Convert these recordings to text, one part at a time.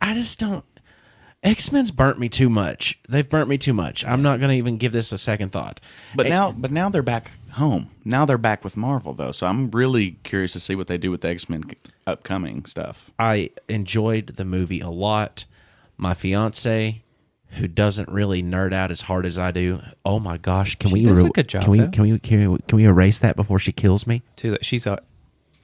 I just don't. X-Men's burnt me too much. They've burnt me too much. I'm not going to even give this a second thought. But now they're back home. Now they're back with Marvel, though. So I'm really curious to see what they do with the X-Men upcoming stuff. I enjoyed the movie a lot. My fiance, who doesn't really nerd out as hard as I do, oh my gosh, can we does a good job, can we erase that before she kills me? She's a...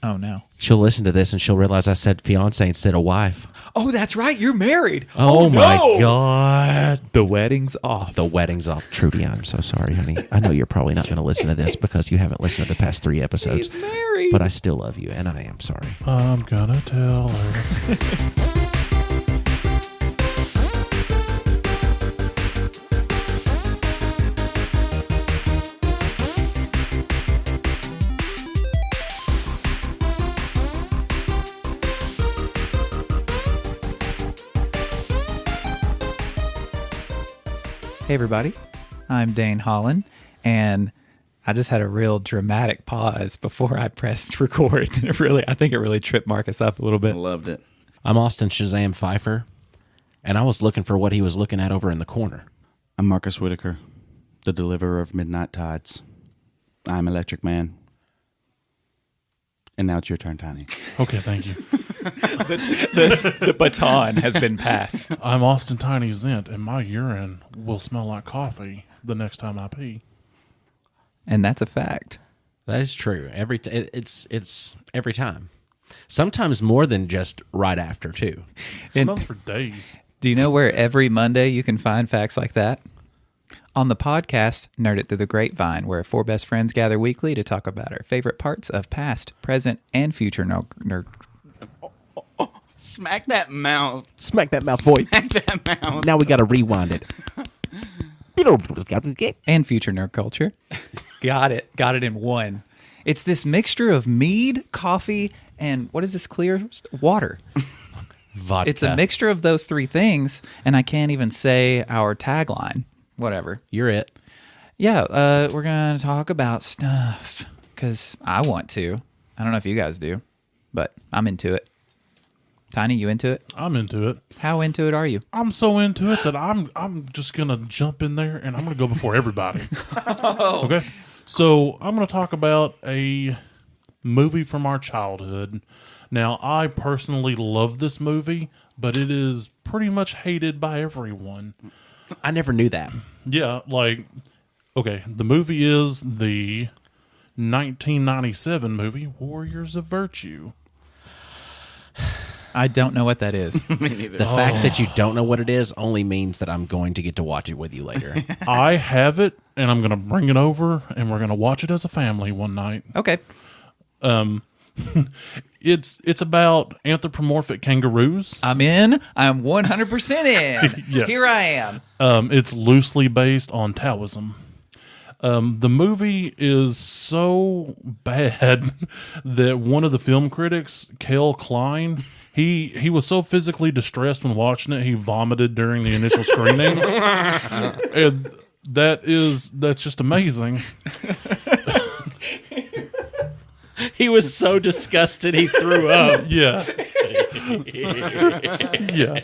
Oh, no. She'll listen to this and she'll realize I said fiance instead of wife. Oh, that's right. You're married. Oh, no. my God. The wedding's off. The wedding's off. Trudy, I'm so sorry, honey. I know you're probably not going to listen to this because you haven't listened to the past 3 episodes. He's married. But I still love you, and I am sorry. I'm gonna tell her. Hey, everybody. I'm Dane Holland, and I just had a real dramatic pause before I pressed record. I think it really tripped Marcus up a little bit. I loved it. I'm Austin Shazam Pfeiffer, and I was looking for what he was looking at over in the corner. I'm Marcus Whitaker, the deliverer of midnight tides. I'm Electric Man. And now it's your turn, Tiny. Okay, thank you. The baton has been passed. I'm Austin Tiny Zent, and my urine will smell like coffee the next time I pee. And that's a fact. That is true. It's every time. Sometimes more than just right after, too. Sometimes for days. Do you know where every Monday you can find facts like that? On the podcast, Nerd It Through the Grapevine, where 4 best friends gather weekly to talk about our favorite parts of past, present, and future nerd. Smack that mouth. Smack that mouth, boy. Smack that mouth. Now we got to rewind it. And future nerd culture. Got it in one. It's this mixture of mead, coffee, and what is this clear? Water. Vodka. It's a mixture of those 3 things, and I can't even say our tagline. Whatever. You're it. Yeah, we're going to talk about stuff because I want to. I don't know if you guys do, but I'm into it. Tiny, you into it? I'm into it. How into it are you? I'm so into it that I'm just going to jump in there and I'm going to go before everybody. Okay? So I'm going to talk about a movie from our childhood. Now, I personally love this movie, but it is pretty much hated by everyone. I never knew that. Yeah, okay, the movie is the 1997 movie Warriors of Virtue. I don't know what that is. Me neither. The fact that you don't know what it is only means that I'm going to get to watch it with you later. I have it, and I'm going to bring it over, and we're going to watch it as a family one night. Okay. It's about anthropomorphic kangaroos. I'm in. I'm 100% in. Yes. Here I am. It's loosely based on Taoism. The movie is so bad that one of the film critics, Cale Klein, he was so physically distressed when watching it, he vomited during the initial screening. And that's just amazing. He was so disgusted he threw up. Yeah. Yeah.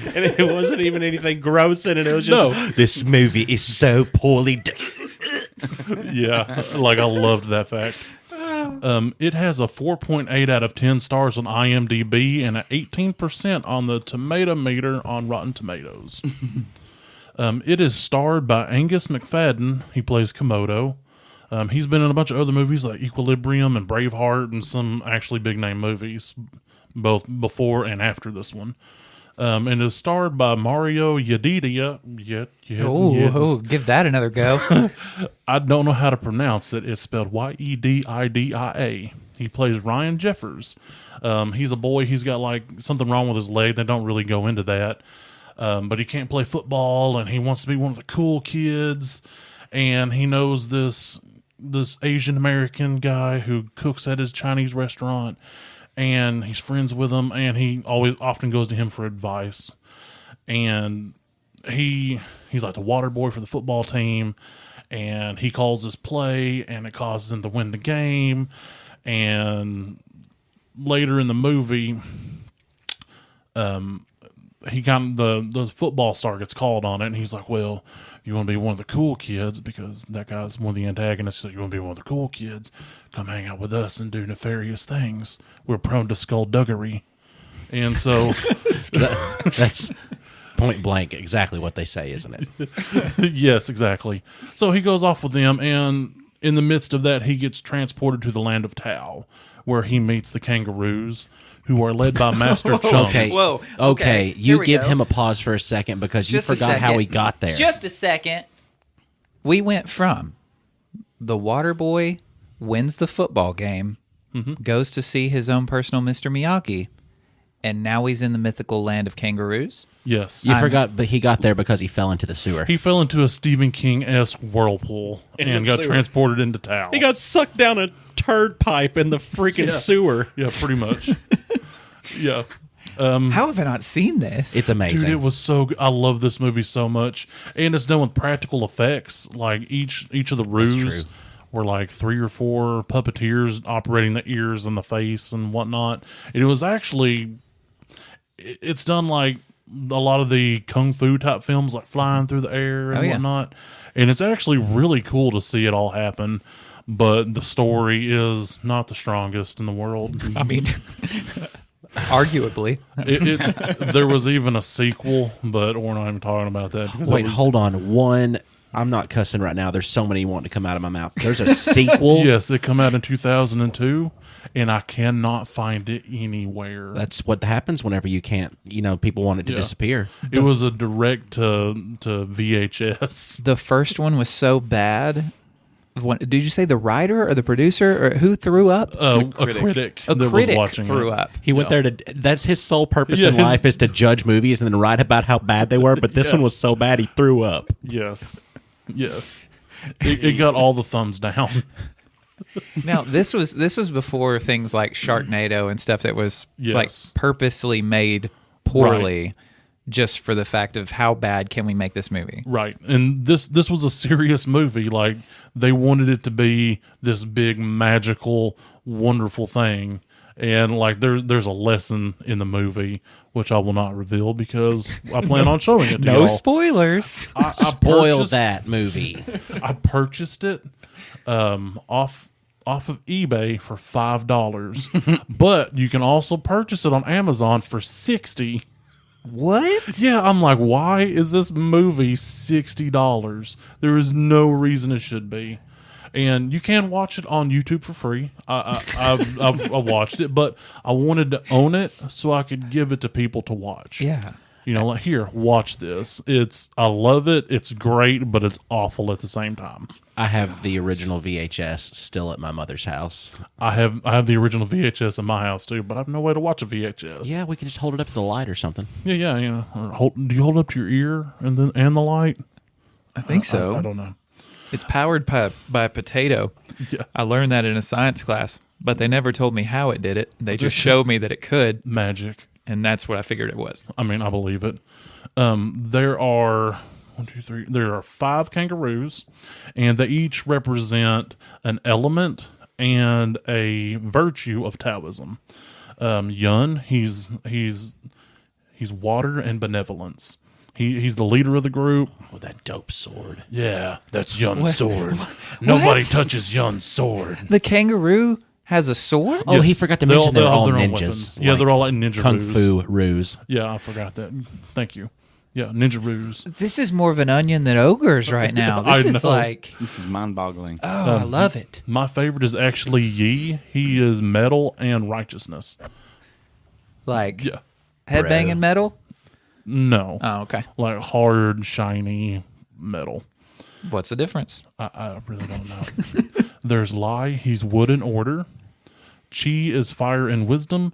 And it wasn't even anything gross in it. It was just, this movie is so poorly done. Yeah. I loved that fact. It has a 4.8 out of 10 stars on IMDb and an 18% on the tomato meter on Rotten Tomatoes. It is starred by Angus McFadden. He plays Komodo. He's been in a bunch of other movies like Equilibrium and Braveheart and some actually big name movies, both before and after this one. And is starred by Mario Yedidia. Give that another go. I don't know how to pronounce it. It's spelled Yedidia. He plays Ryan Jeffers. He's a boy. He's got something wrong with his leg. They don't really go into that. But he can't play football, and he wants to be one of the cool kids. And he knows this Asian American guy who cooks at his Chinese restaurant, and he's friends with him, and he often goes to him for advice. And he's like the water boy for the football team, and he calls his play, and it causes him to win the game. And later in the movie, he got the football star gets called on it, and he's like, well, you want to be one of the cool kids, because that guy's one of the antagonists. So you want to be one of the cool kids, come hang out with us and do nefarious things. We're prone to skullduggery. And so That's point blank exactly what they say, isn't it? yes, exactly. So he goes off with them, and in the midst of that, he gets transported to the land of Tao, where he meets the kangaroos, who are led by Master Chung. Okay. Whoa. Okay. Here You we give go. him a pause for a second because you Just a forgot how second. he got there. Just a second. We went from the water boy wins the football game, goes to see his own personal Mr. Miyagi, and now he's in the mythical land of kangaroos. Yes. You forgot, but he got there because he fell into the sewer. He fell into a Stephen King-esque whirlpool and the got sewer. transported into Tao. He got sucked down a turd pipe in the freaking sewer. Yeah, pretty much. Yeah. How have I not seen this? It's amazing. Dude, it was so good. I love this movie so much. And it's done with practical effects. Like each of the Roos true. were like 3 or 4 puppeteers operating the ears and the face and whatnot. And it was actually, it's done like a lot of the kung fu type films, like flying through the air and Oh, yeah. whatnot. And it's actually really cool to see it all happen. But the story is not the strongest in the world. I mean, arguably. There was even a sequel, but we're not even talking about that. Because Wait, it was- hold on. I'm not cussing right now. There's so many wanting to come out of my mouth. There's a sequel. Yes, it came out in 2002, and I cannot find it anywhere. That's what happens whenever you can't, people want it to Yeah. disappear. It was a direct to VHS. The first one was so bad. Did you say the writer or the producer or who threw up? A critic A that critic was watching threw it. up. He went there to. That's his sole purpose Yeah, in life is to judge movies and then write about how bad they were. But this one was so bad he threw up. Yes, yes. It got all the thumbs down. Now this was before things like Sharknado and stuff that was Yes. like purposely made poorly, just for the fact of how bad can we make this movie? Right, and this was a serious movie. Like they wanted it to be this big, magical, wonderful thing, and like there's a lesson in the movie which I will not reveal because I plan on showing it to No y'all. spoilers. I Spoil purchased- that movie. I purchased it off of eBay for $5, but you can also purchase it on Amazon for $60. What? Yeah, I'm like, why is this movie $60? There is no reason it should be. And you can watch it on YouTube for free. I've watched it, but I wanted to own it so I could give it to people to watch. Yeah. Like, here, watch this. I love it. It's great, but it's awful at the same time. I have the original VHS still at my mother's house. I have the original VHS in my house too, but I have no way to watch a VHS. Yeah, we can just hold it up to the light or something. Yeah. Do you hold it up to your ear and the light? I think so. I don't know. It's powered by a potato. Yeah. I learned that in a science class, but they never told me how it did it. They just showed me that it could, Magic. and that's what I figured it was. I mean, I believe it. There are 1, 2, 3. There are 5 kangaroos, and they each represent an element and a virtue of Taoism. Yun, he's water and benevolence. He's the leader of the group. Oh, that dope sword. Yeah, that's Yun's sword. Nobody touches Yun's sword. The kangaroo has a sword? Oh, he Yes, forgot to mention they're have all their own ninjas. weapons. Yeah, they're all like ninja Kung roos. Fu ruse. Yeah, I forgot that. Thank you. Yeah, ninja roos. This is more of an onion than ogres right now. I This is know. like, This is mind-boggling. I love it. My favorite is actually Yi. He is metal and righteousness. Like, Yeah. headbanging metal? No. Oh, okay. Like hard, shiny metal. What's the difference? I really don't know. There's Lai. He's wood and order. Chi is fire and wisdom.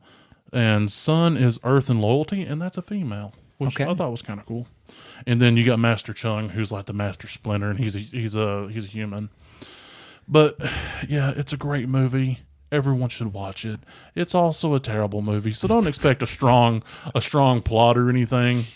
And Sun is earth and loyalty. And that's a female, which Okay. I thought was kind of cool. And then you got Master Chung, who's like the Master Splinter, and he's a human. But yeah, it's a great movie. Everyone should watch it. It's also a terrible movie, so don't expect a strong plot or anything.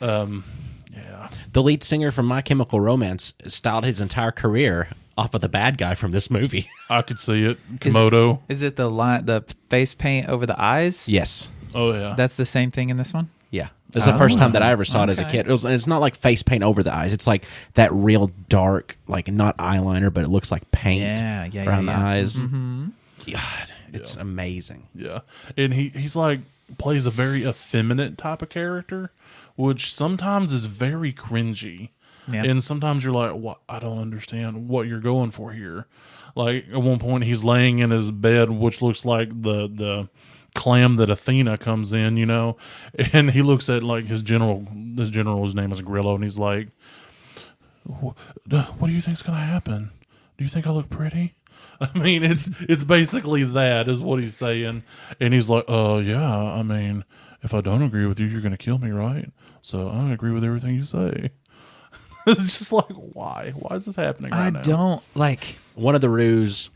Yeah. The lead singer from My Chemical Romance styled his entire career off of the bad guy from this movie. I could see it. Komodo. Is it the face paint over the eyes? Yes. Oh yeah. That's the same thing in this one? Yeah. It's the first time that I ever saw it as a okay. kid. It's not like face paint over the eyes. It's like that real dark, like not eyeliner, but it looks like paint around the eyes. Mm-hmm. God, it's amazing. Yeah. And he's like, plays a very effeminate type of character, which sometimes is very cringy. Yeah. And sometimes you're like, what? I don't understand what you're going for here. Like at one point he's laying in his bed, which looks like the clam that Athena comes in, and he looks at like his general, whose name is Grillo, and he's like, what do you think's going to happen? Do you think I look pretty? I mean, it's basically that is what he's saying. And he's like, yeah, I mean, if I don't agree with you, you're going to kill me, right? So I agree with everything you say. It's just like, why? Why is this happening right now? I don't like. One of the Roos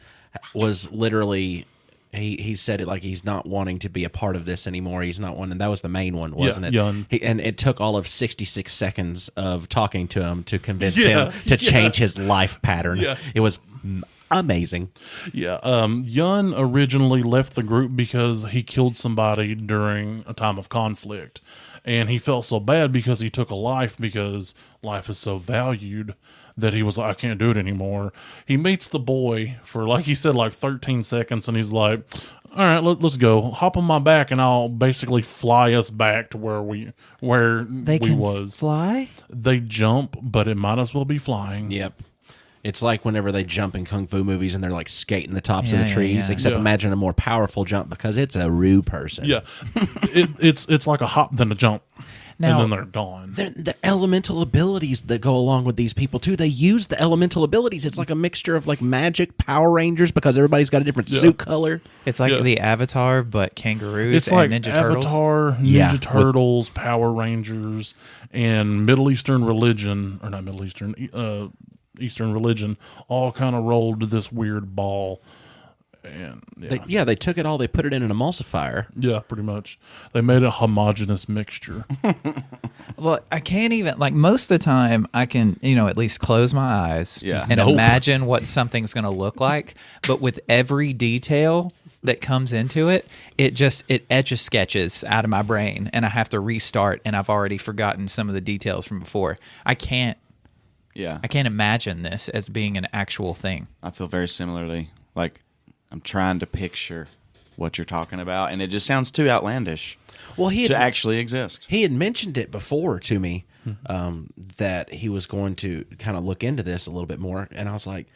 was literally, he said it like he's not wanting to be a part of this anymore. He's not wanting. That was the main one, wasn't it? Yun. And it took all of 66 seconds of talking to him to convince him to change his life pattern. Yeah. It was amazing. Yeah. Yun originally left the group because he killed somebody during a time of conflict. And he felt so bad because he took a life, because life is so valued, that he was like, I can't do it anymore. He meets the boy for, like he said, like 13 seconds, and he's like, all right, let's go. Hop on my back, and I'll basically fly us back to where we was. Fly? They jump, but it might as well be flying. Yep. It's like whenever they jump in kung fu movies and they're like skating the tops of Yeah, the yeah, trees, yeah. except Yeah. imagine a more powerful jump because it's a Roo person. Yeah. It's like a hop, then a jump, Now- and then they're gone. The elemental abilities that go along with these people too. They use the elemental abilities. It's like a mixture of like magic, Power Rangers, because everybody's got a different suit color. It's like Yeah. the Avatar, but kangaroos It's and like Ninja Turtles. Avatar, Ninja Yeah, with- Turtles, Power Rangers, and Middle Eastern religion, or not Middle Eastern, Eastern religion, all kind of rolled to this weird ball. And They took it all. They put it in an emulsifier. yeah, pretty much. They made a homogeneous mixture. Well, I can't even, like, most of the time I can, at least close my eyes Yeah. and Nope. imagine what something's going to look like. But with every detail that comes into it, it etches sketches out of my brain, and I have to restart, and I've already forgotten some of the details from before. I can't imagine this as being an actual thing. I feel very similarly. Like, I'm trying to picture what you're talking about, and it just sounds too outlandish Well, to actually exist. he had mentioned it before to me that he was going to kind of look into this a little bit more, and I was like,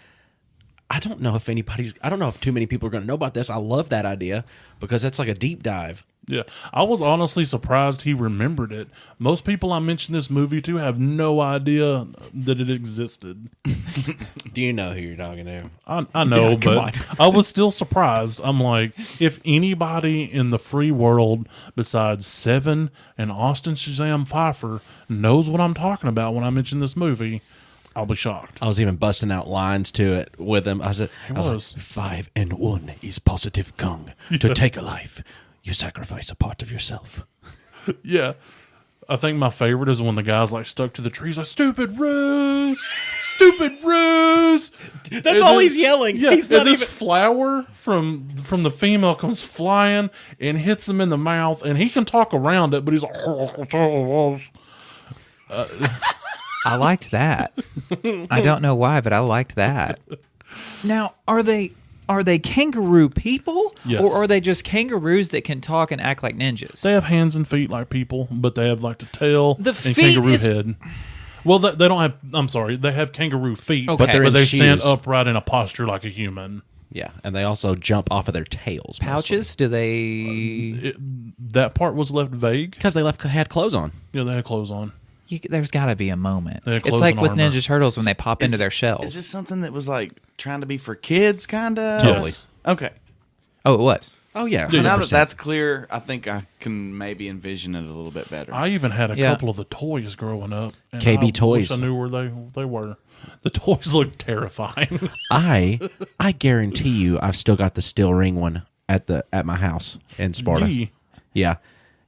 I don't know if too many people are going to know about this. I love that idea because that's like a deep dive. Yeah, I was honestly surprised he remembered it. Most people I mentioned this movie to have no idea that it existed. Do you know who you're talking to? I know, Yeah, come but I was still surprised. I'm like, if anybody in the free world besides Seven and Austin Shazam Pfeiffer knows what I'm talking about when I mention this movie, I'll be shocked. I was even busting out lines to it with him. I was was. like, 5 and 1 is positive Kung. To take a life, you sacrifice a part of yourself. Yeah. I think my favorite is when the guy's like stuck to the trees, like, stupid Roos! Stupid Roos! That's all he's yelling. Yeah, He's and not this even. flower from the female comes flying and hits him in the mouth, and he can talk around it, but he's like, I liked that. I don't know why, but I liked that. Now, are they kangaroo people? Yes. Or are they just kangaroos that can talk and act like ninjas? they have hands and feet like people, but they have like the tail The and feet kangaroo is- head. Well, they don't have. I'm sorry, they have kangaroo feet, Okay. But they're in they stand shoes. upright in a posture like a human. Yeah, and they also jump off of their tails. Pouches? Do they... That part was left vague. Because they had clothes on. Yeah, they had clothes on. There's got to be a moment. They had It's clothes like and with armor. Ninja Turtles when they pop into their shells. Is this something that was like trying to be for kids, kind of? Yes. Okay. Oh, it was. Oh, yeah. Yeah, Now that 100%. that's clear, I think I can maybe envision it a little bit better. I even had a Yeah. couple of the toys growing up. And KB I toys. wish I knew where they were. The toys looked terrifying. I guarantee you I've still got the steel ring one at my house in Sparta. Yee. Yeah.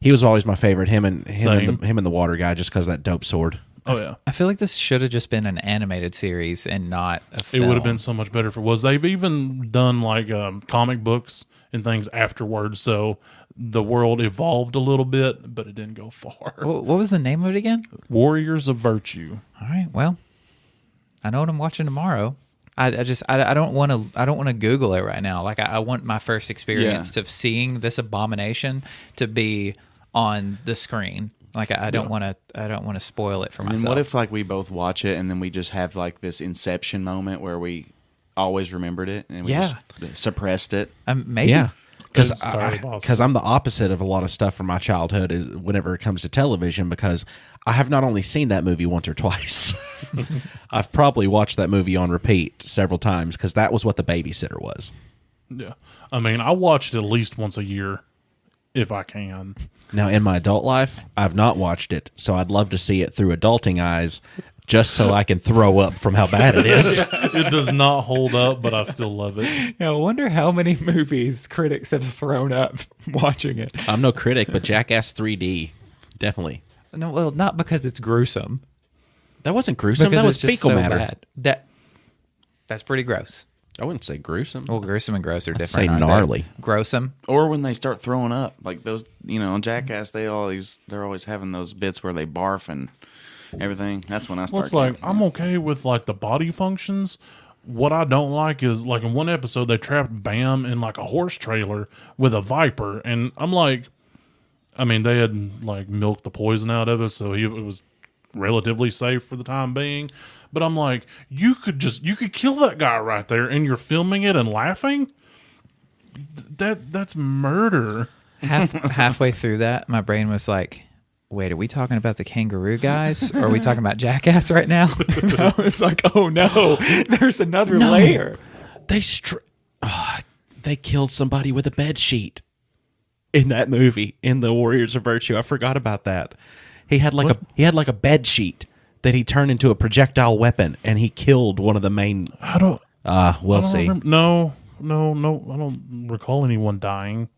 He was always my favorite, him and Same. the water guy, just because of that dope sword. Oh yeah, I feel like this should have just been an animated series and not a it film. would have been so much better if it was. They've even done like comic books and things afterwards, so the world evolved a little bit, but it didn't go far. What was the name of it again? Warriors of Virtue. All right. Well, I know what I'm watching tomorrow. I don't want to Google it right now. Like I want my first experience of seeing this abomination to be on the screen. Like I don't want to spoil it for myself. And what if like we both watch it and then we just have like this Inception moment where we always remembered it and we just suppressed it? Maybe. Yeah. It's entirely possible. Because I'm the opposite of a lot of stuff from my childhood whenever it comes to television, because I have not only seen that movie once or twice, I've probably watched that movie on repeat several times, because that was what The Babysitter was. Yeah. I mean, I watch it at least once a year if I can. Now, in my adult life, I've not watched it, so I'd love to see it through adulting eyes, just so I can throw up from how bad it is. It does not hold up, but I still love it. Yeah, I wonder how many movies critics have thrown up watching it. I'm no critic, but Jackass 3D, definitely. No, well, not because it's gruesome. That wasn't gruesome. Because That was it's just fecal so matter. bad. That's pretty gross. I wouldn't say gruesome. Well, gruesome and gross are different. say aren't they? gnarly. Gruesome. Or when they start throwing up, like those, on Jackass, they're always having those bits where they barf and everything. That's when I Well, start. it's like, getting- I'm okay with like the body functions. What I don't like is like in one episode they trapped Bam in like a horse trailer with a viper, and I'm like, I mean, they had like milked the poison out of it, so it was relatively safe for the time being. But I'm like, you could kill that guy right there, and you're filming it and laughing. That's murder. Halfway through that, my brain was like, wait, are we talking about the kangaroo guys? Or are we talking about Jackass right now? And I was like, oh no, there's another layer. They killed somebody with a bed sheet in that movie, in the Warriors of Virtue. I forgot about that. He had like a bed sheet that he turned into a projectile weapon, and he killed one of the main. I don't. We'll see. No. I don't recall anyone dying.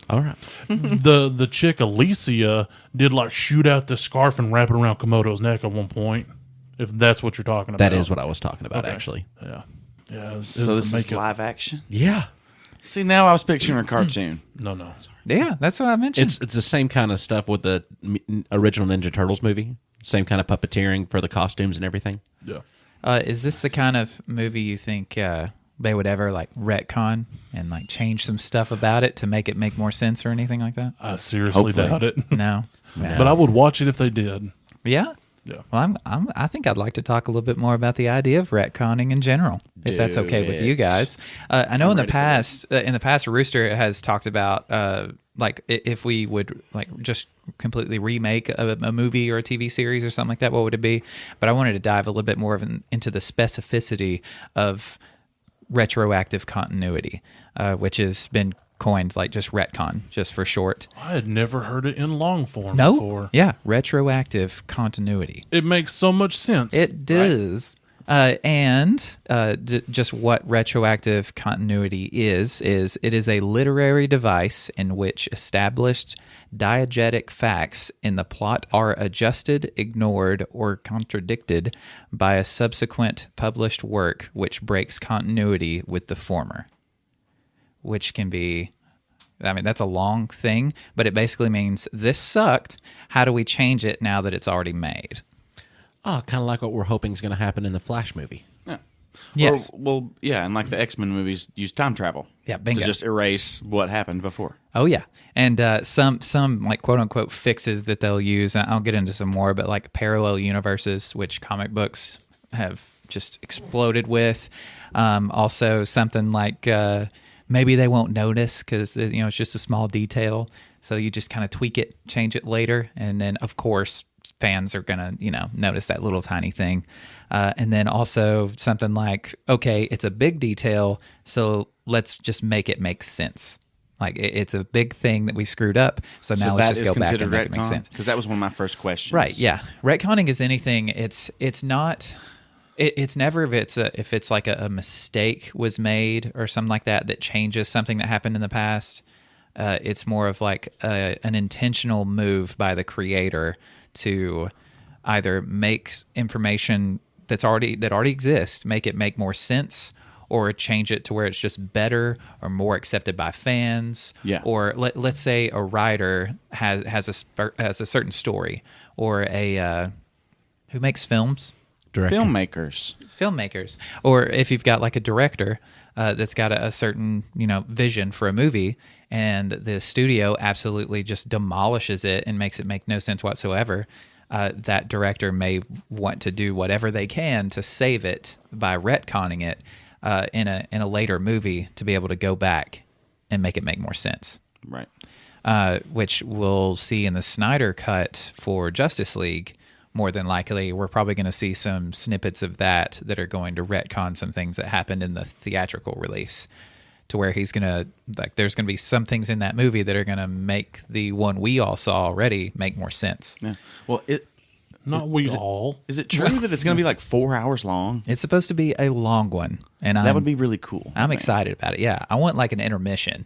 All right. The chick Alicia did like shoot out the scarf and wrap it around Komodo's neck at one point. If that's what you're talking about, That is what I was talking about, Okay. actually. Yeah. so this is live action. Yeah. See, now I was picturing a cartoon. No. Yeah, that's what I mentioned. It's the same kind of stuff with the original Ninja Turtles movie. Same kind of puppeteering for the costumes and everything. Yeah. Is this the kind of movie you think they would ever like retcon and like change some stuff about it to make it make more sense or anything like that? I seriously Hopefully. doubt it. No. But I would watch it if they did. Yeah. Yeah. Well, I think I'd like to talk a little bit more about the idea of retconning in general, if that's okay with you guys. I know in the past, Rooster has talked about like if we would like just completely remake a movie or a TV series or something like that, what would it be? But I wanted to dive a little bit more into the specificity of retroactive continuity, which has been coined like just retcon, just for short. I had never heard it in long form No, before. yeah, retroactive continuity. It makes so much sense. It does. Just what retroactive continuity is it is a literary device in which established diegetic facts in the plot are adjusted, ignored, or contradicted by a subsequent published work which breaks continuity with the former. Which can be, I mean, that's a long thing, but it basically means this sucked. How do we change it now that it's already made? Oh, kind of like what we're hoping is going to happen in the Flash movie. Yeah. Yes. Well, yeah, and like the X-Men movies use time travel. Yeah, bingo. To just erase what happened before. Oh yeah, and some like quote unquote fixes that they'll use. And I'll get into some more, but like parallel universes, which comic books have just exploded with. Also, something like maybe they won't notice because it's just a small detail, so you just kind of tweak it, change it later, and then of course fans are gonna notice that little tiny thing. And then also something like, okay, it's a big detail, so let's just make it make sense. Like it's a big thing that we screwed up, so now let's just go back and make it make sense. Because that was one of my first questions. Right? Yeah, retconning is anything. It's not. It's never if it's like a mistake was made or something like that changes something that happened in the past. It's more of like an intentional move by the creator to either make information that already exists, make it make more sense, or change it to where it's just better or more accepted by fans. Yeah. Or let's say a writer has a certain story, or a who makes films. Director. Filmmakers. Or if you've got like a director that's got a certain vision for a movie, and the studio absolutely just demolishes it and makes it make no sense whatsoever, that director may want to do whatever they can to save it by retconning it in a later movie to be able to go back and make it make more sense. Right. Which we'll see in the Snyder cut for Justice League. More than likely, we're probably going to see some snippets of that are going to retcon some things that happened in the theatrical release, to where he's going to, like, there's going to be some things in that movie that are going to make the one we all saw already make more sense. Yeah. Well, Is it true that it's going to be like 4 hours long? It's supposed to be a long one, and That would be really cool. I'm excited about it. Yeah, I want like an intermission.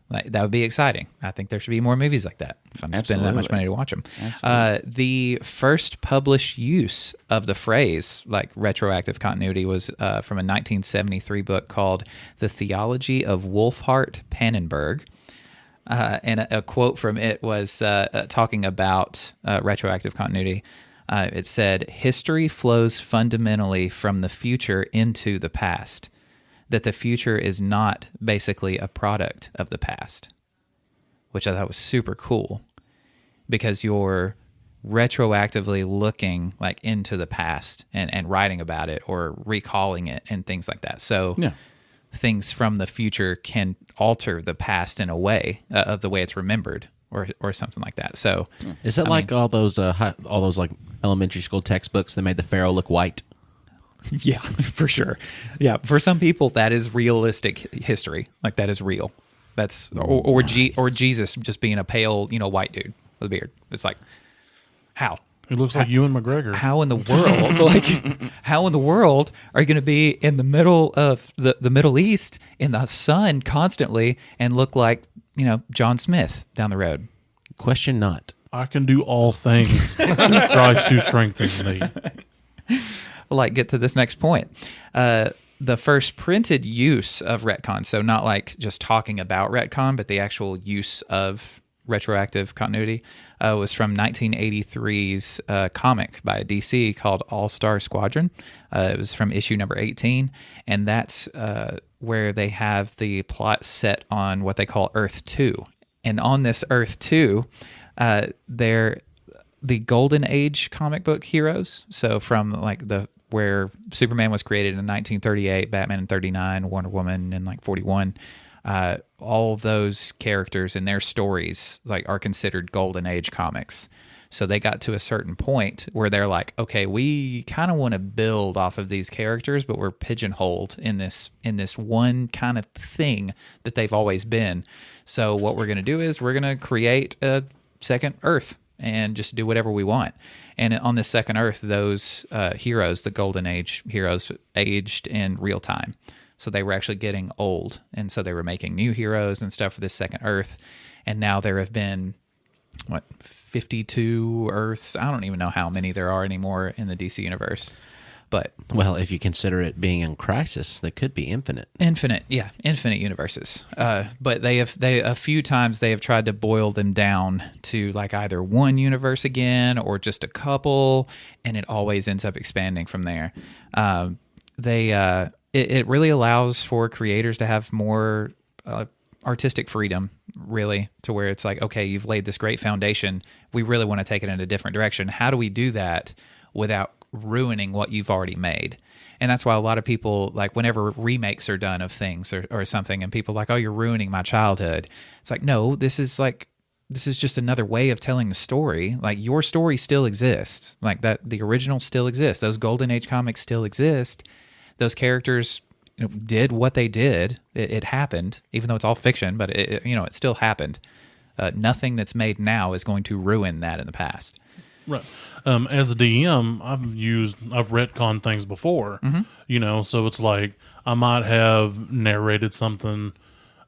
Like, that would be exciting. I think there should be more movies like that if I'm spending that much money to watch them. The first published use of the phrase, like retroactive continuity, was from a 1973 book called The Theology of Wolfhart Pannenberg. And a quote from it was talking about retroactive continuity. It said, "History flows fundamentally from the future into the past. That the future is not basically a product of the past," which I thought was super cool, because you're retroactively looking like into the past and writing about it or recalling it and things like that. So things from the future can alter the past in a way of the way it's remembered or something like that. So is it all those like elementary school textbooks that made the Pharaoh look white? Yeah, for sure. Yeah, for some people that is realistic history. Like, that is real. That's or Jesus just being a pale, white dude with a beard. It's like, how? It looks like Ewan McGregor. How in the world, how in the world are you going to be in the middle of the Middle East in the sun constantly and look like, John Smith down the road? Question not. I can do all things through Christ who strengthens me. Get to this next point. The first printed use of retcon, so not like just talking about retcon, but the actual use of retroactive continuity, was from 1983's comic by DC called All-Star Squadron. It was from issue number 18, and that's where they have the plot set on what they call Earth 2. And on this Earth 2, they're the Golden Age comic book heroes. So from where Superman was created in 1938, Batman in 39, Wonder Woman in 41, all those characters and their stories are considered Golden Age comics. So they got to a certain point where they're like, okay, we kind of want to build off of these characters, but we're pigeonholed in this one kind of thing that they've always been. So what we're going to do is we're going to create a second Earth and just do whatever we want. And on this second Earth, those heroes, the Golden Age heroes, aged in real time. So they were actually getting old. And so they were making new heroes and stuff for this second Earth. And now there have been, 52 Earths? I don't even know how many there are anymore in the DC universe. But well, if you consider it being in crisis, that could be infinite. Infinite universes. But a few times they have tried to boil them down to either one universe again or just a couple, and it always ends up expanding from there. It really allows for creators to have more artistic freedom, really, to where it's okay, you've laid this great foundation. We really want to take it in a different direction. How do we do that without ruining what you've already made? And that's why a lot of people, whenever remakes are done of things or something, and people oh, you're ruining my childhood. It's no, this is just another way of telling the story. Your story still exists. That the original still exists. Those Golden Age comics still exist. Those characters did what they did. It happened, even though it's all fiction, but it still happened. Nothing that's made now is going to ruin that in the past. Right. As a DM, I've retconned things before, so it's I might have narrated something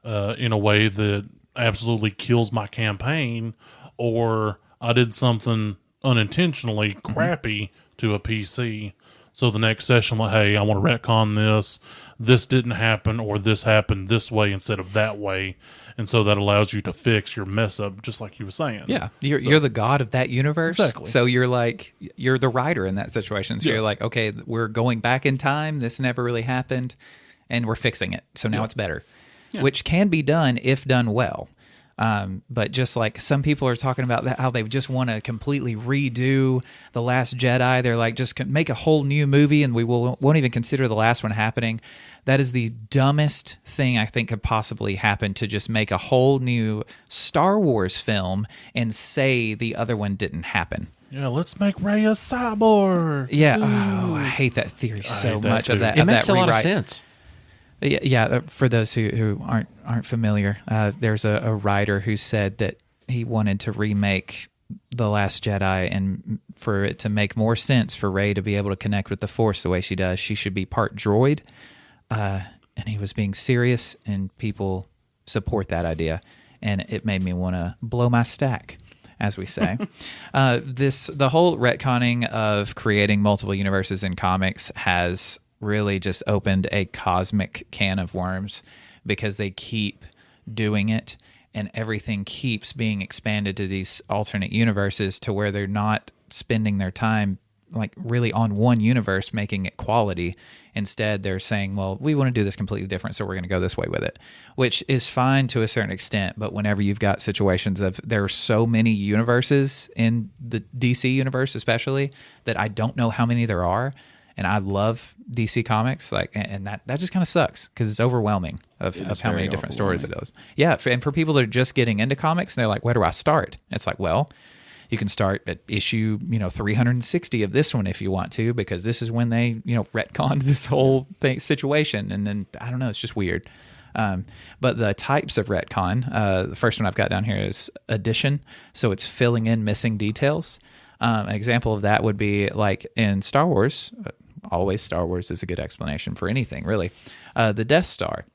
in a way that absolutely kills my campaign, or I did something unintentionally crappy to a PC. So the next session, like, hey, I want to retcon this. This didn't happen, or this happened this way instead of that way. And so that allows you to fix your mess up, just like you were saying. Yeah, you're the god of that universe. Exactly. So you're the writer in that situation. So you're like, okay, we're going back in time. This never really happened, and we're fixing it. So now it's better, which can be done if done well. But just like some people are talking about that, how they just want to completely redo The Last Jedi. They're like, just make a whole new movie and we won't even consider the last one happening. That is the dumbest thing I think could possibly happen, to just make a whole new Star Wars film and say the other one didn't happen. Yeah, let's make Rey a cyborg. Yeah. Oh, I hate that theory so hate that much too. of that. It of makes that a lot of rewrite. sense. Yeah, for those who aren't familiar, there's a writer who said that he wanted to remake The Last Jedi, and for it to make more sense for Rey to be able to connect with the Force the way she does, she should be part droid. And he was being serious, and people support that idea, and it made me want to blow my stack, as we say. The whole retconning of creating multiple universes in comics has really just opened a cosmic can of worms, because they keep doing it and everything keeps being expanded to these alternate universes, to where they're not spending their time like really on one universe making it quality. Instead, they're saying, well, we want to do this completely different, so we're going to go this way with it, which is fine to a certain extent. But whenever you've got situations of there are so many universes in the DC universe, especially, that I don't know how many there are, and I love DC Comics, like, and that just kind of sucks, because it's overwhelming of how many different stories it is. Yeah, and for people that are just getting into comics, and they're like, where do I start? It's like, well, you can start at issue 360 of this one if you want to, because this is when they retconned this whole situation, and then I don't know, it's just weird. But the types of retcon, the first one I've got down here is addition, so it's filling in missing details. An example of that would be like in Star Wars. Always Star Wars is a good explanation for anything, really. The Death Star.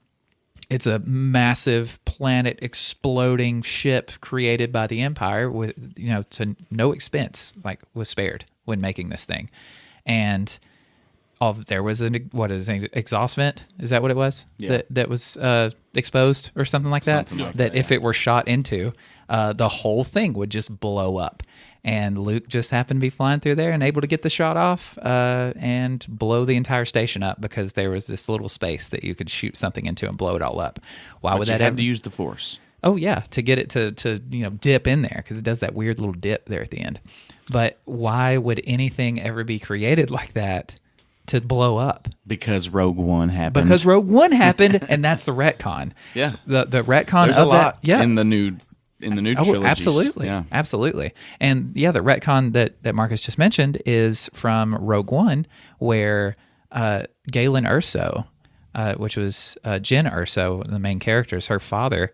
It's a massive planet exploding ship created by the Empire with, to no expense, was spared when making this thing. And there was an exhaust vent. Is that what it was? Yeah. That was exposed or something like that? Something like that that, if it were shot into, the whole thing would just blow up. And Luke just happened to be flying through there and able to get the shot off and blow the entire station up, because there was this little space that you could shoot something into and blow it all up. Why would that have to use the Force? Oh yeah, to get it to dip in there, because it does that weird little dip there at the end. But why would anything ever be created like that to blow up? Because Rogue One happened. Because Rogue One happened, and that's the retcon. Yeah, the retcon. There's of a lot that, yeah. in the new trilogies. Absolutely. Yeah. Absolutely. And yeah, the retcon that Marcus just mentioned is from Rogue One, where Galen Erso, which was Jyn Erso, the main characters, her father,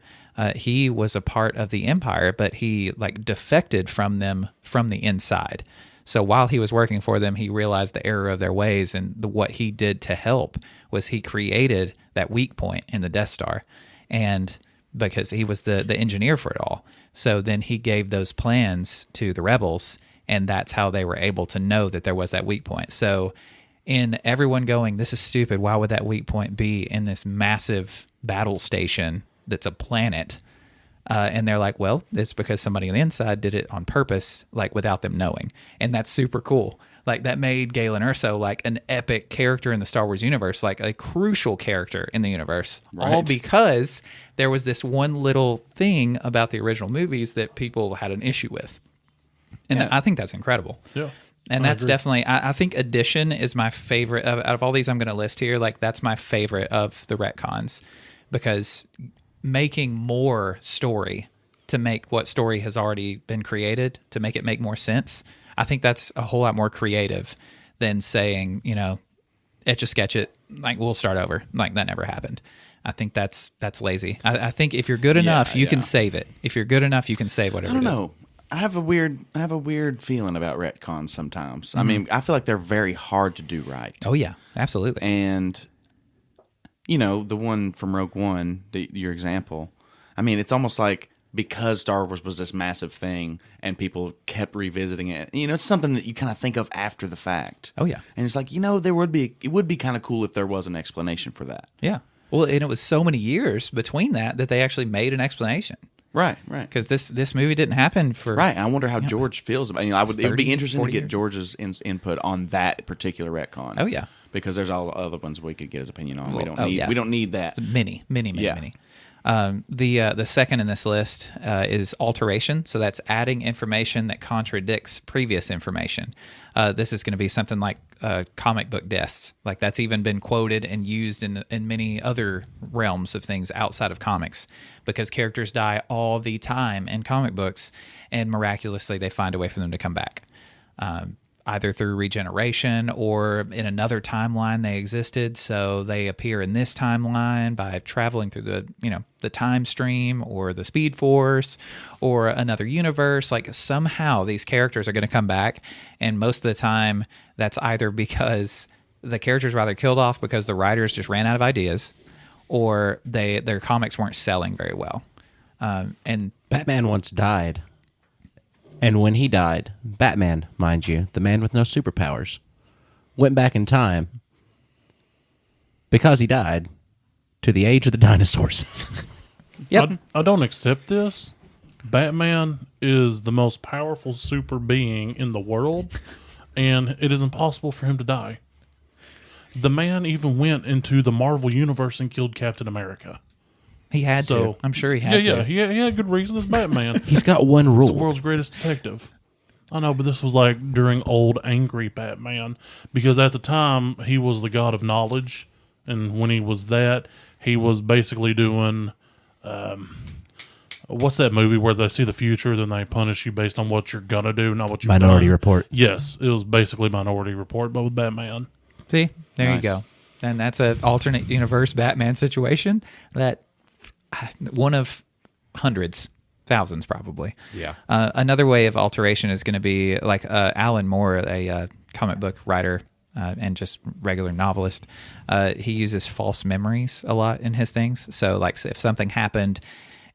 he was a part of the Empire, but he defected from them from the inside. So while he was working for them, he realized the error of their ways, and what he did to help was he created that weak point in the Death Star, and because he was the engineer for it all. So then he gave those plans to the rebels, and that's how they were able to know that there was that weak point. So in everyone going, this is stupid, why would that weak point be in this massive battle station that's a planet? And they're like, well, it's because somebody on the inside did it on purpose, without them knowing. And that's super cool. That made Galen Erso an epic character in the Star Wars universe, a crucial character in the universe, right. All because there was this one little thing about the original movies that people had an issue with. And I think that's incredible. Yeah. And that's definitely, I think Addition is my favorite out of all these I'm going to list here. That's my favorite of the retcons, because making more story to make what story has already been created, to make it make more sense, I think that's a whole lot more creative than saying, etch a sketch it, we'll start over. That never happened. I think that's lazy. I think if you're good enough, you can save it. If you're good enough, you can save whatever. I don't know. I have a weird feeling about retcons sometimes. Mm-hmm. I mean, I feel like they're very hard to do right. Oh yeah, absolutely. And the one from Rogue One, your example, I mean, it's almost like because Star Wars was this massive thing and people kept revisiting it. You know, it's something that you kind of think of after the fact. Oh, yeah. And it's like, you know, it would be kind of cool if there was an explanation for that. Yeah. Well, and it was so many years between that they actually made an explanation. Right. Because this movie didn't happen for... Right. I wonder how George feels about it. You know, it would 30, be interesting to 40 get years. George's input on that particular retcon. Oh, yeah. Because there's all other ones we could get his opinion on. Well, We don't need that. It's many. Yeah. The second in this list is alteration. So that's adding information that contradicts previous information. This is going to be something like comic book deaths. Like that's even been quoted and used in many other realms of things outside of comics, because characters die all the time in comic books, and miraculously they find a way for them to come back. Either through regeneration or in another timeline they existed, so they appear in this timeline by traveling through the time stream or the Speed Force or another universe. Like somehow these characters are going to come back, and most of the time that's either because the characters were either killed off because the writers just ran out of ideas, or their comics weren't selling very well. And Batman once died. And when he died, Batman, mind you, the man with no superpowers, went back in time, because he died, to the age of the dinosaurs. yep, I don't accept this. Batman is the most powerful super being in the world, and it is impossible for him to die. The man even went into the Marvel Universe and killed Captain America. he had to. I'm sure he had to. Yeah, he had good reason as Batman. He's got one The rule. world's greatest detective. I know, but this was like during old angry Batman, because at the time he was the god of knowledge, and when he was that, he was basically doing what's that movie where they see the future, then they punish you based on what you're gonna do, not what you've Minority done? Report. Yes, it was basically Minority Report, but with Batman. See, there you Nice. go. And that's an alternate universe Batman situation that one of hundreds, thousands probably. Yeah. Another way of alteration is going to be like Alan Moore, a comic book writer and just regular novelist. He uses false memories a lot in his things. So like if something happened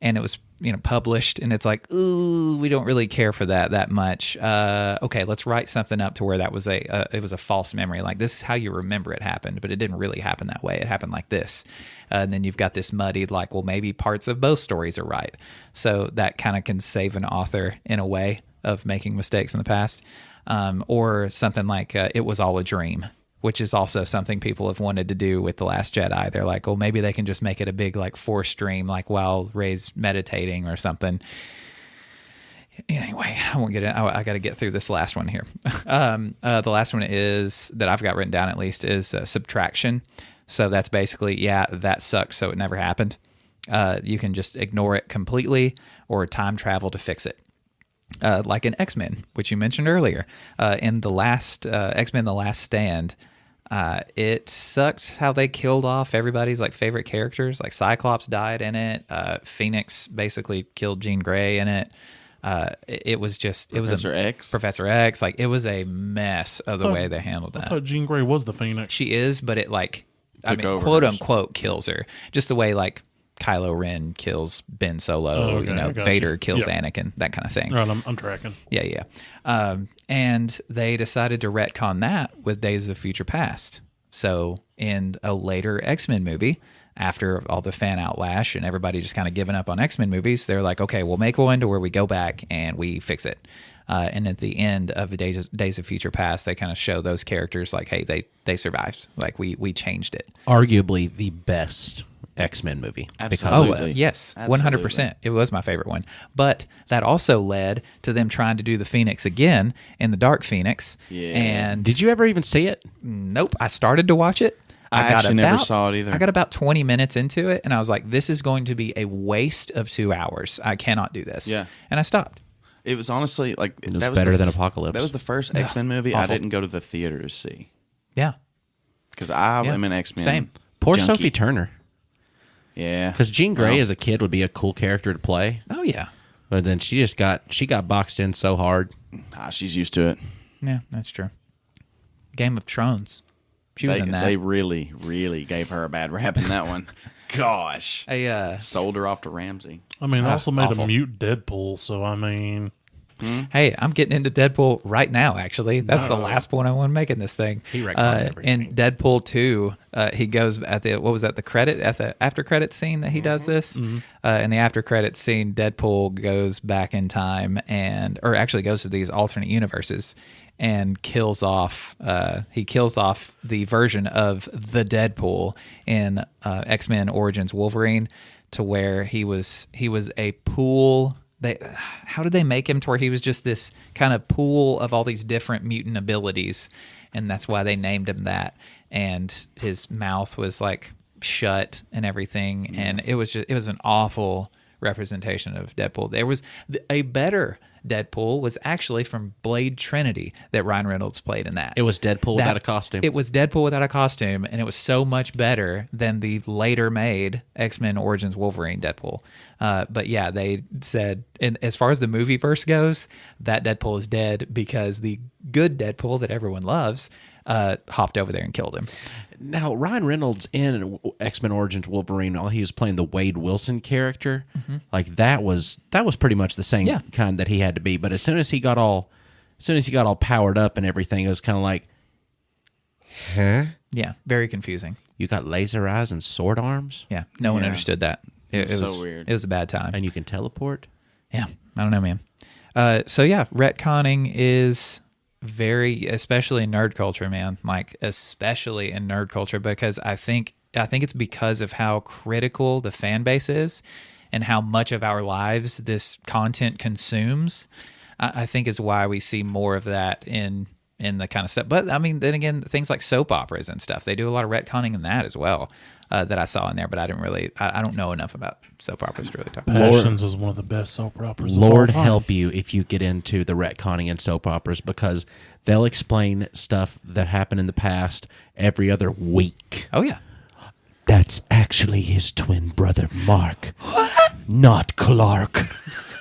and it was published and it's like, ooh, we don't really care for that much. Okay, let's write something up to where that was it was a false memory. Like this is how you remember it happened, but it didn't really happen that way. It happened like this. And then you've got this muddied, like, well, maybe parts of both stories are right. So that kind of can save an author in a way of making mistakes in the past. Or something like it was all a dream, which is also something people have wanted to do with The Last Jedi. They're like, well, maybe they can just make it a big like force dream, like while Rey's meditating or something. Anyway, I won't get it. I got to get through this last one here. The last one is that I've got written down at least is subtraction. So that's basically, that sucked, so it never happened. You can just ignore it completely or time travel to fix it. Like in X-Men, which you mentioned earlier. In the last X-Men The Last Stand, it sucked how they killed off everybody's like favorite characters. Like Cyclops died in it. Phoenix basically killed Jean Grey in it. It was Professor X? Professor X. Like it was a mess of the way they handled I that. thought Jean Grey was the Phoenix. She is, but it like, Took over quote her. unquote kills her. Just the way like Kylo Ren kills Ben Solo, Oh, okay, I got Vader you. kills Yeah. Anakin, that kind of thing. Right, I'm tracking. Yeah. And they decided to retcon that with Days of Future Past. So in a later X-Men movie, after all the fan outlash and everybody just kind of giving up on X-Men movies, they're like, okay, we'll make one to where we go back and we fix it. And at the end of the Days of Future Past, they kind of show those characters like, hey, they survived. Like we changed it. Arguably the best X-Men movie. Absolutely. Yes, Absolutely. 100%. It was my favorite one. But that also led to them trying to do the Phoenix again in the Dark Phoenix. Yeah. And Did you ever even see it? nope, I started to watch it. I actually never saw it either. I got about 20 minutes into it, and I was like, this is going to be a waste of 2 hours. I cannot do this. Yeah. And I stopped. It was honestly like It was that was better the than f- Apocalypse. That was the first X-Men movie I awful. didn't go to the theater to see Yeah. because I Yeah. am an X-Men. Same. Poor junkie. Sophie Turner. Yeah, Because Jean Grey Well, as a kid would be a cool character to play. Oh, yeah. But then she got boxed in so hard. she's used to it. Yeah, that's true. Game of Thrones. She was in that. They really, really gave her a bad rap in that one. gosh. A Sold her off to Ramsey. I mean, they also made awful. a mute Deadpool, so I mean, Hey, I'm getting into Deadpool right now, actually. That's the last point I want to make in this thing. He retconned everything. In Deadpool 2, he goes at the, what was that, the after credit scene that he does this? In the after credit scene, Deadpool goes back in time or actually goes to these alternate universes and kills off the version of the Deadpool in X-Men Origins Wolverine, to where he was a pool. How did they make him to where he was just this kind of pool of all these different mutant abilities, and that's why they named him that. And his mouth was like shut and everything, and it was an awful representation of Deadpool. There was a better Deadpool was actually from Blade Trinity that Ryan Reynolds played in that. It was Deadpool without a costume. It was Deadpool without a costume, and it was so much better than the later made X-Men Origins Wolverine Deadpool. But yeah, they said, as far as the movie verse goes, that Deadpool is dead because the good Deadpool that everyone loves hopped over there and killed him. Now, Ryan Reynolds in X-Men Origins Wolverine, while he was playing the Wade Wilson character, like that was pretty much the same kind that he had to be. But as soon as he got all powered up and everything, it was kind of like, huh? Yeah, very confusing. You got laser eyes and sword arms, Yeah, no one understood that. It It's was so weird. It was a bad time. and you can teleport. Yeah, I don't know, man. So yeah, retconning is very, especially in nerd culture, man. Like especially in nerd culture, because I think it's because of how critical the fan base is and how much of our lives this content consumes. I think is why we see more of that in the kind of stuff. But I mean, then again, things like soap operas and stuff, they do a lot of retconning in that as well. That I saw in there, but I don't know enough about soap operas to really talk about. Passions is one of the best soap operas. Lord of all time. help you if you get into the retconning in soap operas, because they'll explain stuff that happened in the past every other week. Oh yeah. That's actually his twin brother, Mark, not Clark.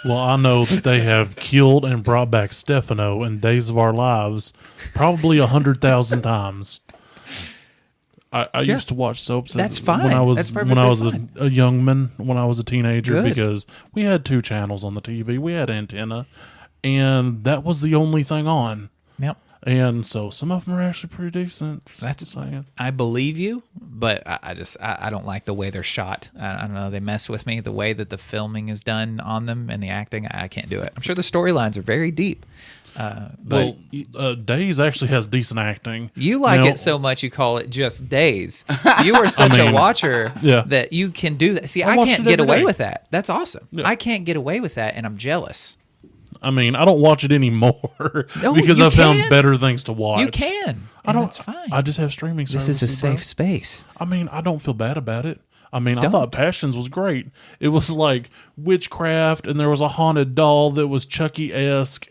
Well, I know that they have killed and brought back Stefano in Days of Our Lives probably 100,000 times. I used to watch soaps. That's fine. When I was That's when I was perfectly a young man, when I was a teenager, Good. because we had 2 channels on the TV. We had antenna, and that was the only thing on. Yep. And so some of them are actually pretty decent. That's saying. I believe you, but I don't like the way they're shot. I don't know. They mess with me. The way that the filming is done on them and the acting, I can't do it. I'm sure the storylines are very deep. But Days actually has decent acting. you like Now- it so much you call it just Days. You are such a mean, watcher yeah. that you can do that. See, I watch can't it get every away day. with that. That's awesome. Yeah. I can't get away with that, and I'm jealous. I mean, I don't watch it anymore No, because you I found can. better things to watch. You can. I don't. That's fine. I just have streaming This services. is a bro. safe space. I mean, I don't feel bad about it. I mean, I Don't. thought Passions was great. It was like witchcraft, and there was a haunted doll that was Chucky-esque.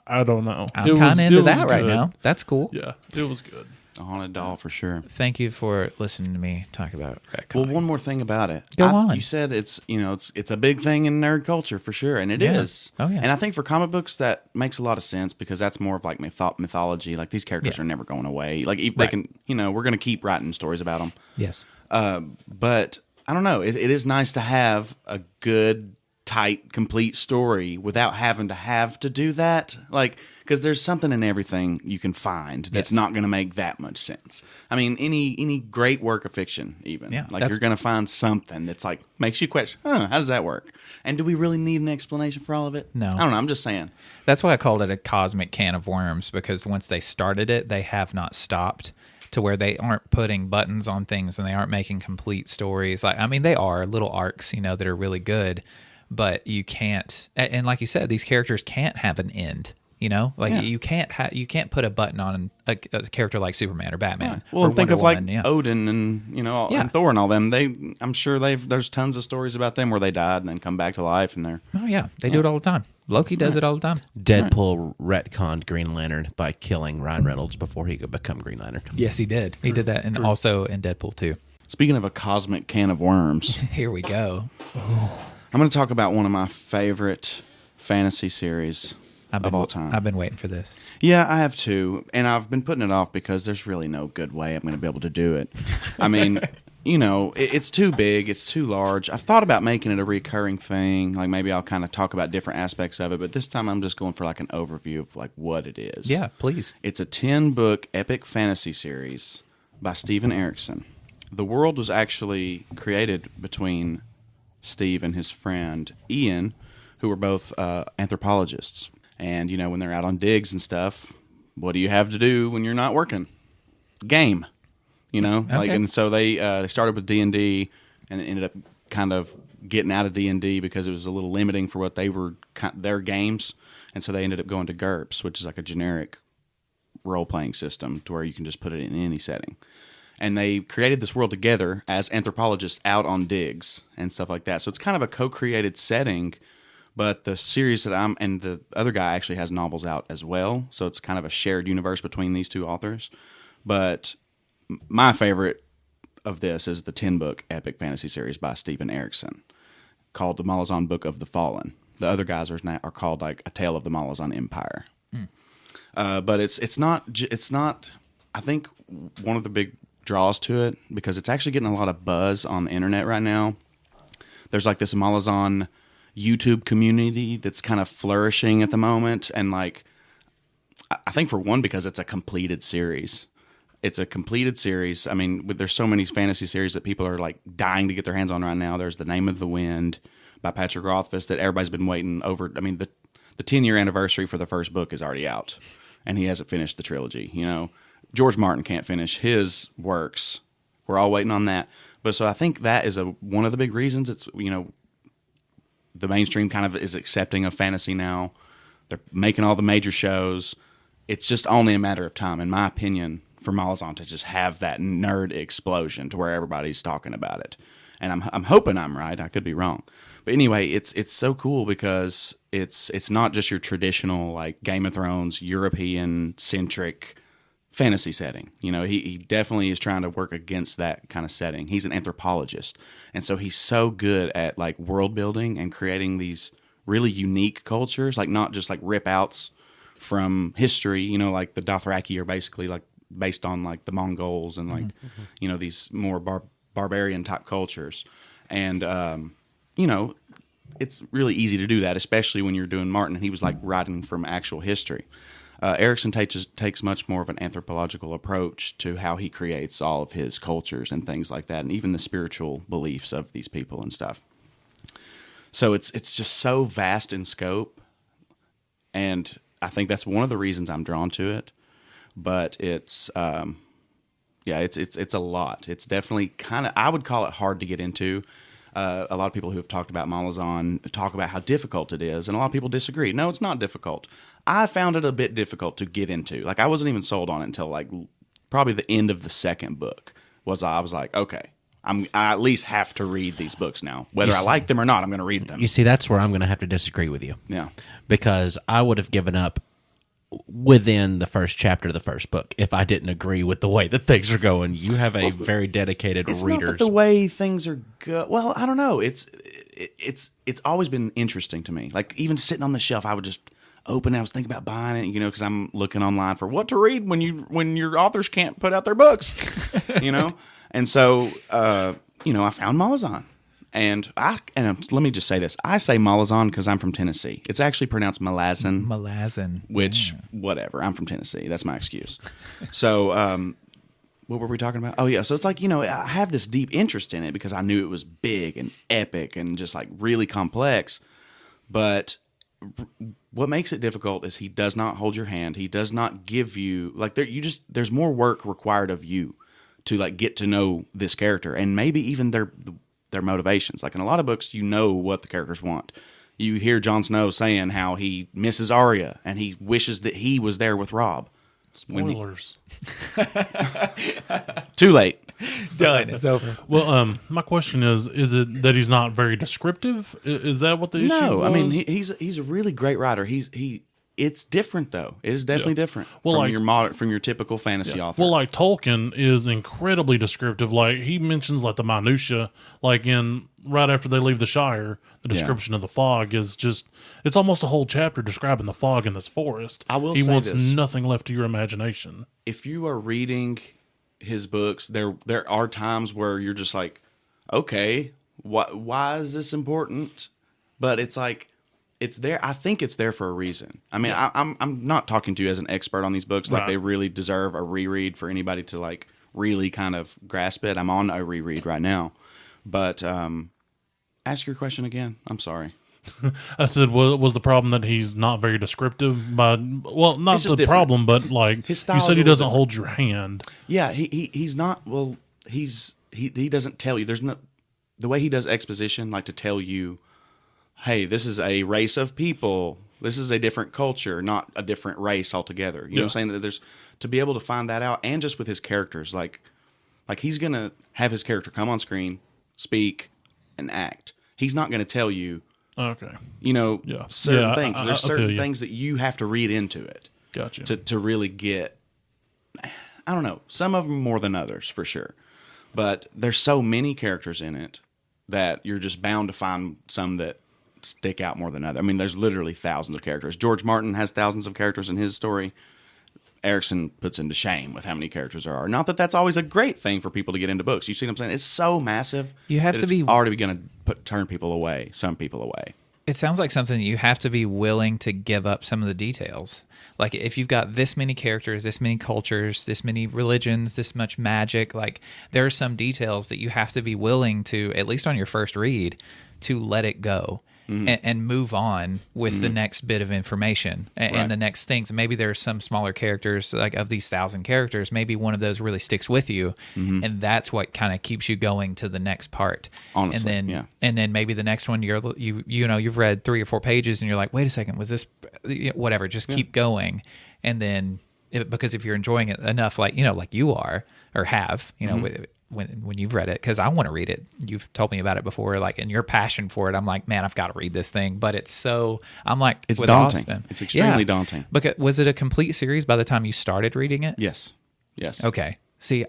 I don't know. I'm It was- kind of into it was that right good. now. That's cool. Yeah, it was good. A haunted doll for sure. Thank you for listening to me talk about retconning. Well, one more thing about it. Go on. You said it's a big thing in nerd culture for sure, and it is. Yeah. Oh, yeah. And I think for comic books that makes a lot of sense because that's more of like mythology. Like these characters Yeah. are never going away. Like if Right. they can, we're going to keep writing stories about them. Yes. But I don't know. It is nice to have a good, tight, complete story without having to do that. Like, because there's something in everything you can find that's Yes. not going to make that much sense. I mean, any great work of fiction, even Yeah, like that's- you're going to find something that's like makes you question, how does that work? And do we really need an explanation for all of it? No. I don't know. I'm just saying. That's why I called it a cosmic can of worms, because once they started it, they have not stopped, to where they aren't putting buttons on things and they aren't making complete stories. Like, I mean, they are little arcs, that are really good, but you can't, and like you said, these characters can't have an end. Like Yeah. you can't put a button on a character like Superman or Batman. Well, or think Wonder of like Woman, yeah. Odin and Yeah. and Thor and all them. I'm sure there's tons of stories about them where they died and then come back to life and they're Oh yeah, they do it all the time. Loki does it all the time. Deadpool retconned Green Lantern by killing Ryan Reynolds before he could become Green Lantern. Yes, he did. He did that, and also in Deadpool 2. Speaking of a cosmic can of worms, Here we go. I'm going to talk about one of my favorite fantasy series of all time. I've been waiting for this. Yeah, I have too, and I've been putting it off because there's really no good way I'm going to be able to do it. I mean, it's too big, it's too large. I've thought about making it a recurring thing. Like maybe I'll kind of talk about different aspects of it, but this time I'm just going for like an overview of like what it is. Yeah, please. It's a 10-book epic fantasy series by Steven Erikson. The world was actually created between Steve and his friend Ian, who were both anthropologists. And, when they're out on digs and stuff, what do you have to do when you're not working? Game. Okay. And so they started with D&D and ended up kind of getting out of D&D because it was a little limiting for what they were their games, and so they ended up going to GURPS, which is like a generic role-playing system to where you can just put it in any setting. And they created this world together as anthropologists out on digs and stuff like that. So it's kind of a co-created setting, but the series that and the other guy actually has novels out as well, so it's kind of a shared universe between these two authors. But my favorite of this is the 10-book epic fantasy series by Steven Erikson called the Malazan Book of the Fallen. The other guys are called like A Tale of the Malazan Empire. But it's not. I think one of the big draws to it, because it's actually getting a lot of buzz on the internet right now. There's like this Malazan YouTube community that's kind of flourishing at the moment, and like I think for one because it's a completed series. It's a completed series. I mean, there's so many fantasy series that people are like dying to get their hands on right now. There's The Name of the Wind by Patrick Rothfuss that everybody's been waiting over. I mean, the 10-year anniversary for the first book is already out, and he hasn't finished the trilogy. George Martin can't finish his works. We're all waiting on that. But so I think that is one of the big reasons it's, the mainstream kind of is accepting of fantasy now. They're making all the major shows. It's just only a matter of time, in my opinion, for Malazan to just have that nerd explosion to where everybody's talking about it. And I'm hoping I'm right. I could be wrong. But anyway, it's so cool because it's not just your traditional like Game of Thrones, European centric fantasy setting. He definitely is trying to work against that kind of setting. He's an anthropologist, and so he's so good at like world building and creating these really unique cultures, like not just like rip outs from history. Like the Dothraki are basically like based on like the Mongols and like these more barbarian type cultures, and it's really easy to do that, especially when you're doing Martin. He was like writing from actual history. Erikson takes much more of an anthropological approach to how he creates all of his cultures and things like that, and even the spiritual beliefs of these people and stuff. So it's just so vast in scope, and I think that's one of the reasons I'm drawn to it. But it's a lot. It's definitely kind of, I would call it hard to get into. A lot of people who have talked about Malazan talk about how difficult it is, and a lot of people disagree. No, it's not difficult. I found it a bit difficult to get into. Like, I wasn't even sold on it until like probably the end of the second book. I was like, okay, I at least have to read these books now. Whether I like them or not, I'm going to read them. You see, that's where I'm going to have to disagree with you. Yeah. Because I would have given up within the first chapter of the first book if I didn't agree with the way that things are going. You have a very dedicated It's readers. not that the way things are well, I don't know. It's always been interesting to me. Like, even sitting on the shelf, I would just open it. I was thinking about buying it, because I'm looking online for what to read when your authors can't put out their books, And so, I found Malazan. And let me just say this. I say Malazan because I'm from Tennessee. It's actually pronounced Malazan. Malazan. Which, whatever. I'm from Tennessee. That's my excuse. So, what were we talking about? Oh, yeah. So it's like, I have this deep interest in it because I knew it was big and epic and just like really complex. But what makes it difficult is he does not hold your hand. He does not give you, like, there's more work required of you to like get to know this character and maybe even their motivations. Like in a lot of books, what the characters want. You hear Jon Snow saying how he misses Arya and he wishes that he was there with Robb. Spoilers. Too late. Done. It's over. Well, my question is it that he's not very descriptive? Is that what the issue was? No, I mean he's a really great writer. It's different though. It is definitely different from your typical fantasy author. Well, like Tolkien is incredibly descriptive. Like he mentions like the minutia, like in right after they leave the Shire, the description of the fog is just it's almost a whole chapter describing the fog in this forest. I will he say wants this. nothing left to your imagination. If you are reading his books, there are times where you're just like, okay, why is this important? But it's like, it's there. I think it's there for a reason. I mean, I'm not talking to you as an expert on these books. Like, Right. they really deserve a reread for anybody to like really kind of grasp it. I'm on a reread right now, but ask your question again. I'm sorry. I said, was the problem that he's not very descriptive? Not It's just the different. problem, but like His you style's said, a he little doesn't different. hold your hand. Yeah, he's not. Well, he doesn't tell you. There's no the way he does exposition, like to tell you, hey, this is a race of people. This is a different culture, not a different race altogether. You know what I'm saying? That there's to be able to find that out, and just with his characters, like he's gonna have his character come on screen, speak, and act. He's not gonna tell you, Okay, certain things. I There's feel certain you. things that you have to read into it. Gotcha. To really get, I don't know, some of them more than others for sure, but there's so many characters in it that you're just bound to find some that stick out more than others. I mean, there's literally thousands of characters. George Martin has thousands of characters in his story. Erickson puts him to shame with how many characters there are. Not that that's always a great thing for people to get into books. You see what I'm saying? It's so massive. You have that to it's be- already going to turn people away, some people away. It sounds like something that you have to be willing to give up some of the details. Like if you've got this many characters, this many cultures, this many religions, this much magic, like there are some details that you have to be willing to, at least on your first read, to let it go. And move on with the next bit of information and Right. the next things. Maybe there's some smaller characters, like of these 1,000 characters, maybe one of those really sticks with you, and that's what kind of keeps you going to the next part. Honestly, and then yeah. and then maybe the next one you've read 3 or 4 pages and you're like, wait a second, was this whatever? Just keep going, and then because if you're enjoying it enough, like you are or have, when you've read it, because I want to read it. You've told me about it before, like, and your passion for it. I'm like, man, I've got to read this thing. But I'm like, It's with daunting. Austin. It's extremely daunting. Because was it a complete series by the time you started reading it? Yes. Okay. See,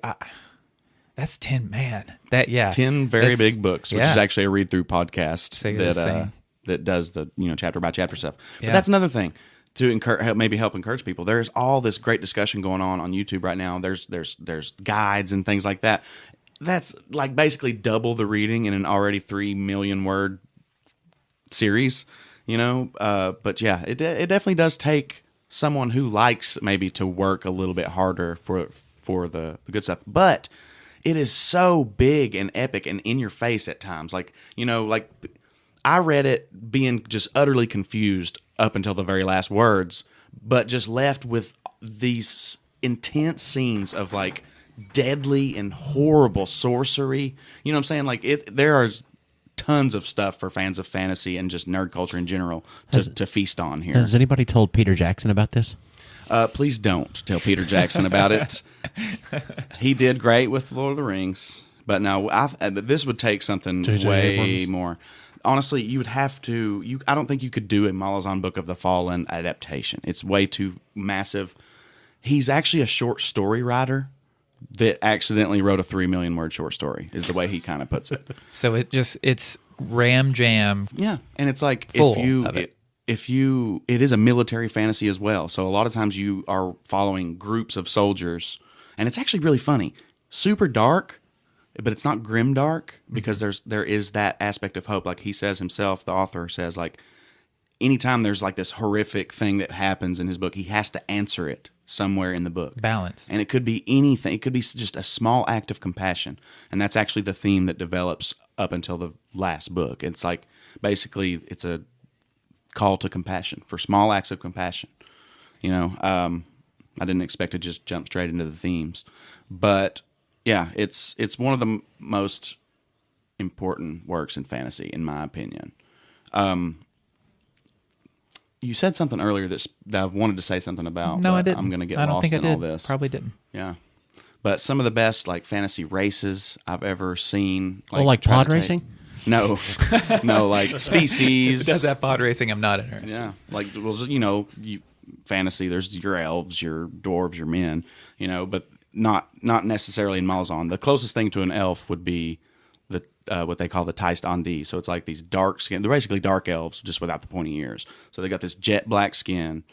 that's 10, man. That 10 very that's- big books, which yeah. is actually a read through podcast So you're the same. that does the chapter by chapter stuff. But Yeah. that's another thing to help encourage people. There's all this great discussion going on YouTube right now. There's guides and things like that. That's like basically double the reading in an already 3 million word series, But yeah, it definitely does take someone who likes maybe to work a little bit harder for the good stuff. But it is so big and epic and in your face at times. Like I read it being just utterly confused up until the very last words, but just left with these intense scenes of like deadly and horrible sorcery. You know what I'm saying? Like there are tons of stuff for fans of fantasy and just nerd culture in general to feast on here. Has anybody told Peter Jackson about this? Please don't tell Peter Jackson about it. He did great with Lord of the Rings, but no, this would take something J.J. way Abrams. more. Honestly, you would have to. I don't think you could do a Malazan Book of the Fallen adaptation. It's way too massive. He's actually a short story writer that accidentally wrote a 3 million word short story. Is the way he kind of puts it. So it's ram jam. Yeah, and it's like Full of it. it is a military fantasy as well. So a lot of times you are following groups of soldiers, and it's actually really funny. Super dark, but it's not grim dark because there is that aspect of hope. Like he says himself, the author says, like anytime there's like this horrific thing that happens in his book, he has to answer it somewhere in the book. Balance. And it could be anything. It could be just a small act of compassion. And that's actually the theme that develops up until the last book. It's like, basically, it's a call to compassion, for small acts of compassion. I didn't expect to just jump straight into the themes. But, yeah, it's one of the most important works in fantasy, in my opinion. You said something earlier that I wanted to say something about. No, but I didn't. I'm going to get I don't lost think I in did. all this. Probably didn't. Yeah. But some of the best like fantasy races I've ever seen. Like try pod to take- racing? No. No, like species. Does that pod racing? I'm not interested. Yeah. Like, well, fantasy, there's your elves, your dwarves, your men, but not necessarily in Malazan. The closest thing to an elf would be the what they call the Taist Andi. So it's like these dark skin. They're basically dark elves, just without the pointy ears. So they got this jet black skin,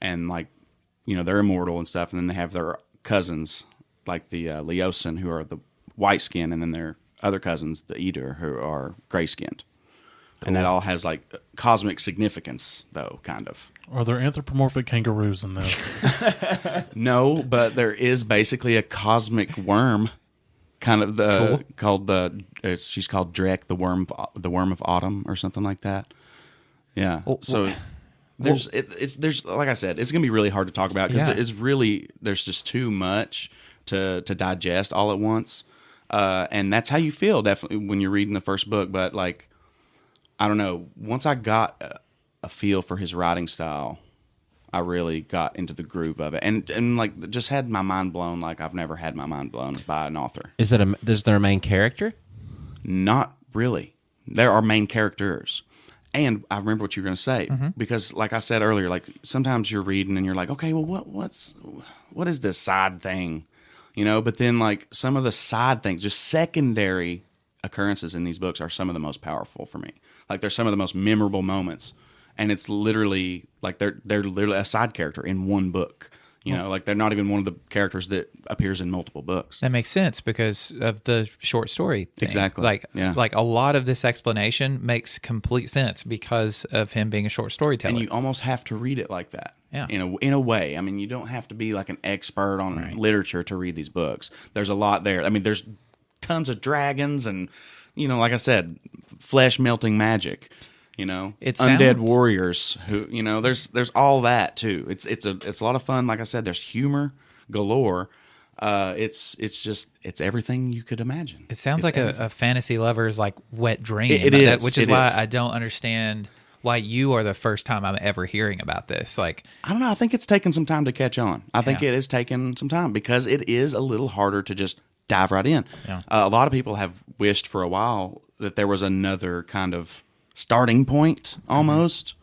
and like, they're immortal and stuff. And then they have their cousins like the Leosin, who are the white skin, and then their other cousins, the Eater, who are gray skinned. And that all has like cosmic significance, though, kind of. Are there anthropomorphic kangaroos in this? No, but there is basically a cosmic worm, kind of she's called Drek, the worm of autumn, or something like that. Yeah. So there's like I said, it's gonna be really hard to talk about because there's just too much to digest all at once, and that's how you feel definitely when you're reading the first book. But like, I don't know. Once I got a feel for his writing style, I really got into the groove of it, and like just had my mind blown like I've never had my mind blown by an author. Is there a main character? Not really. There are main characters, and I remember what you were going to say because, like I said earlier, like sometimes you're reading and you're like, okay, well, what is this side thing, you know? But then like some of the side things, just secondary occurrences in these books, are some of the most powerful for me. Like they're some of the most memorable moments, and it's literally like they're literally a side character in one book. You know, like they're not even one of the characters that appears in multiple books. That makes sense because of the short story thing. Exactly. Like a lot of this explanation makes complete sense because of him being a short storyteller. And you almost have to read it like that. Yeah. In a way. I mean, you don't have to be like an expert on literature to read these books. There's a lot there. I mean, there's tons of dragons and, you know, like I said, flesh melting magic. You know, undead warriors who, you know, there's all that too. It's a lot of fun. Like I said, there's humor galore. It's everything you could imagine. It sounds like a fantasy lover's like wet dream. It is, which is why I don't understand why you are the first time I'm ever hearing about this. Like, I don't know. I think it's taken some time to catch on. I think it has taken some time because it is a little harder to just dive right in. Yeah. A lot of people have wished for a while that there was another kind of starting point almost,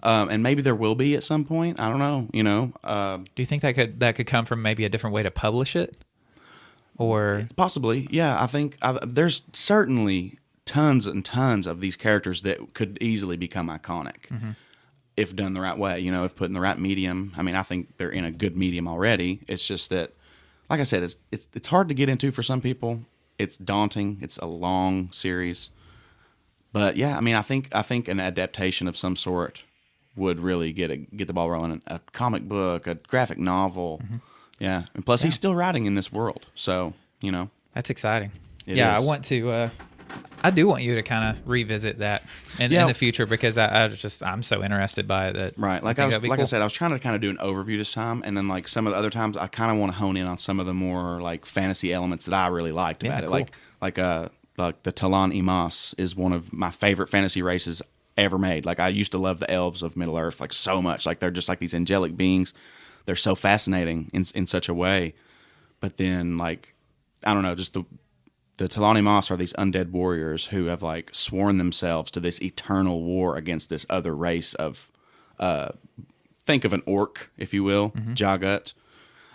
and maybe there will be at some point. I don't know. You know, do you think that could come from maybe a different way to publish it, or possibly? Yeah, I think there's certainly tons and tons of these characters that could easily become iconic if done the right way. You know, if put in the right medium. I mean, I think they're in a good medium already. It's just that, like I said, it's hard to get into for some people. It's daunting. It's a long series. But yeah, I mean, I think an adaptation of some sort would really get the ball rolling. A comic book, a graphic novel, yeah. And plus, he's still writing in this world, so you know that's exciting. It I is. want to. I do want you to kind of revisit that in the future because I'm so interested by it. That right, like I said, I was trying to kind of do an overview this time, and then like some of the other times, I kind of want to hone in on some of the more like fantasy elements that I really liked about it, cool. like the Talan Imas is one of my favorite fantasy races ever made. Like I used to love the elves of Middle Earth like so much. Like they're just like these angelic beings. They're so fascinating in such a way. But then like I don't know, just the Talan Imas are these undead warriors who have like sworn themselves to this eternal war against this other race of think of an orc, if you will, Jagut.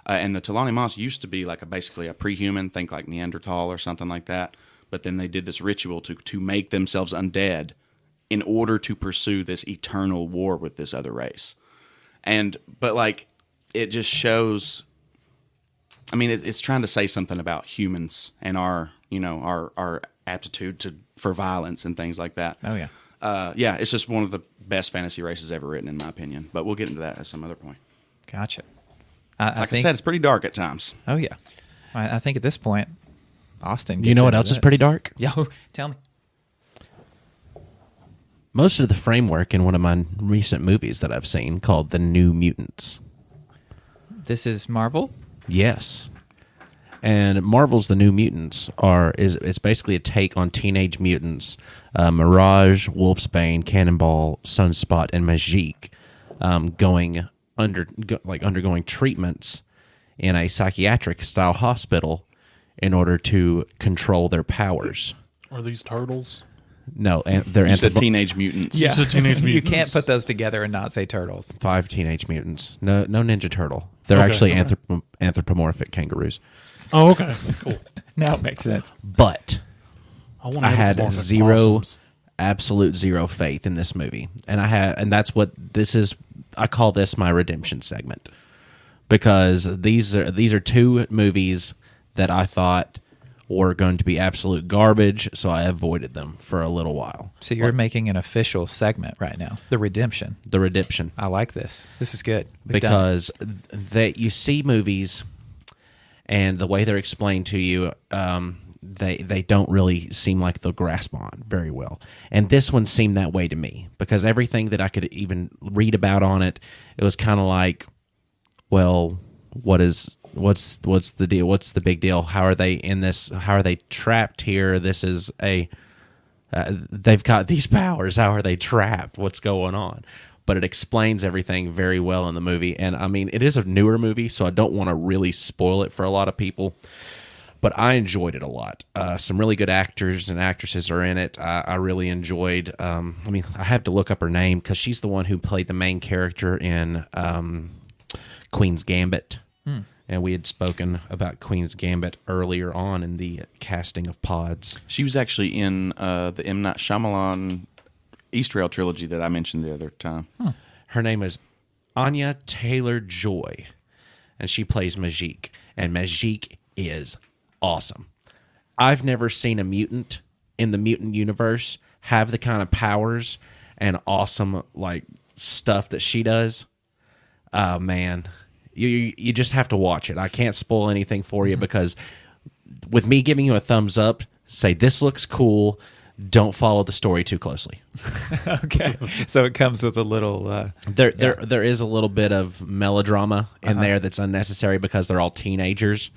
And the Talan Imas used to be like basically a pre-human, think like Neanderthal or something like that. But then they did this ritual to make themselves undead in order to pursue this eternal war with this other race. But like, it just shows, I mean, it's trying to say something about humans and our aptitude for violence and things like that. Oh, yeah. Yeah, it's just one of the best fantasy races ever written, in my opinion. But we'll get into that at some other point. Gotcha. I said, it's pretty dark at times. Oh, yeah. I think at this point, Austin. You know what else is pretty dark? Yo, tell me. Most of the framework in one of my recent movies that I've seen called The New Mutants. This is Marvel? Yes. And Marvel's The New Mutants it's basically a take on Teenage Mutants, Mirage, Wolfsbane, Cannonball, Sunspot, and Magique, undergoing treatments in a psychiatric style hospital in order to control their powers. Are these turtles? No, they're You said Teenage Mutants. Yeah. Teenage Mutants. You can't put those together and not say turtles. 5 Teenage Mutants. No Ninja Turtle. They're actually anthropomorphic kangaroos. Oh, okay. Cool. Now it makes sense. But I had absolute zero faith in this movie, and that's what this is. I call this my redemption segment because these are two movies that I thought were going to be absolute garbage, so I avoided them for a little while. So you're making an official segment right now, the redemption. The redemption. I like this. This is good. We've done it. Because that you see movies and the way they're explained to you, they don't really seem like they'll grasp on very well. And this one seemed that way to me because everything that I could even read about on it, it was kind of like, well, what's the deal? What's the big deal? How are they in this? How are they trapped here? This is they've got these powers. How are they trapped? What's going on? But it explains everything very well in the movie. And I mean, it is a newer movie, so I don't want to really spoil it for a lot of people. But I enjoyed it a lot. Some really good actors and actresses are in it. I really enjoyed. I have to look up her name because she's the one who played the main character in Queen's Gambit. And we had spoken about Queen's Gambit earlier on in the casting of Pods. She was actually in the M. Night Shyamalan East Rail trilogy that I mentioned the other time. Her name is Anya Taylor-Joy, and she plays Majik. And Majik is awesome. I've never seen a mutant in the mutant universe have the kind of powers and awesome like stuff that she does. Oh, man. You just have to watch it. I can't spoil anything for you because with me giving you a thumbs up, say this looks cool, don't follow the story too closely. Okay. So it comes with a little... There is a little bit of melodrama in there that's unnecessary because they're all teenagers,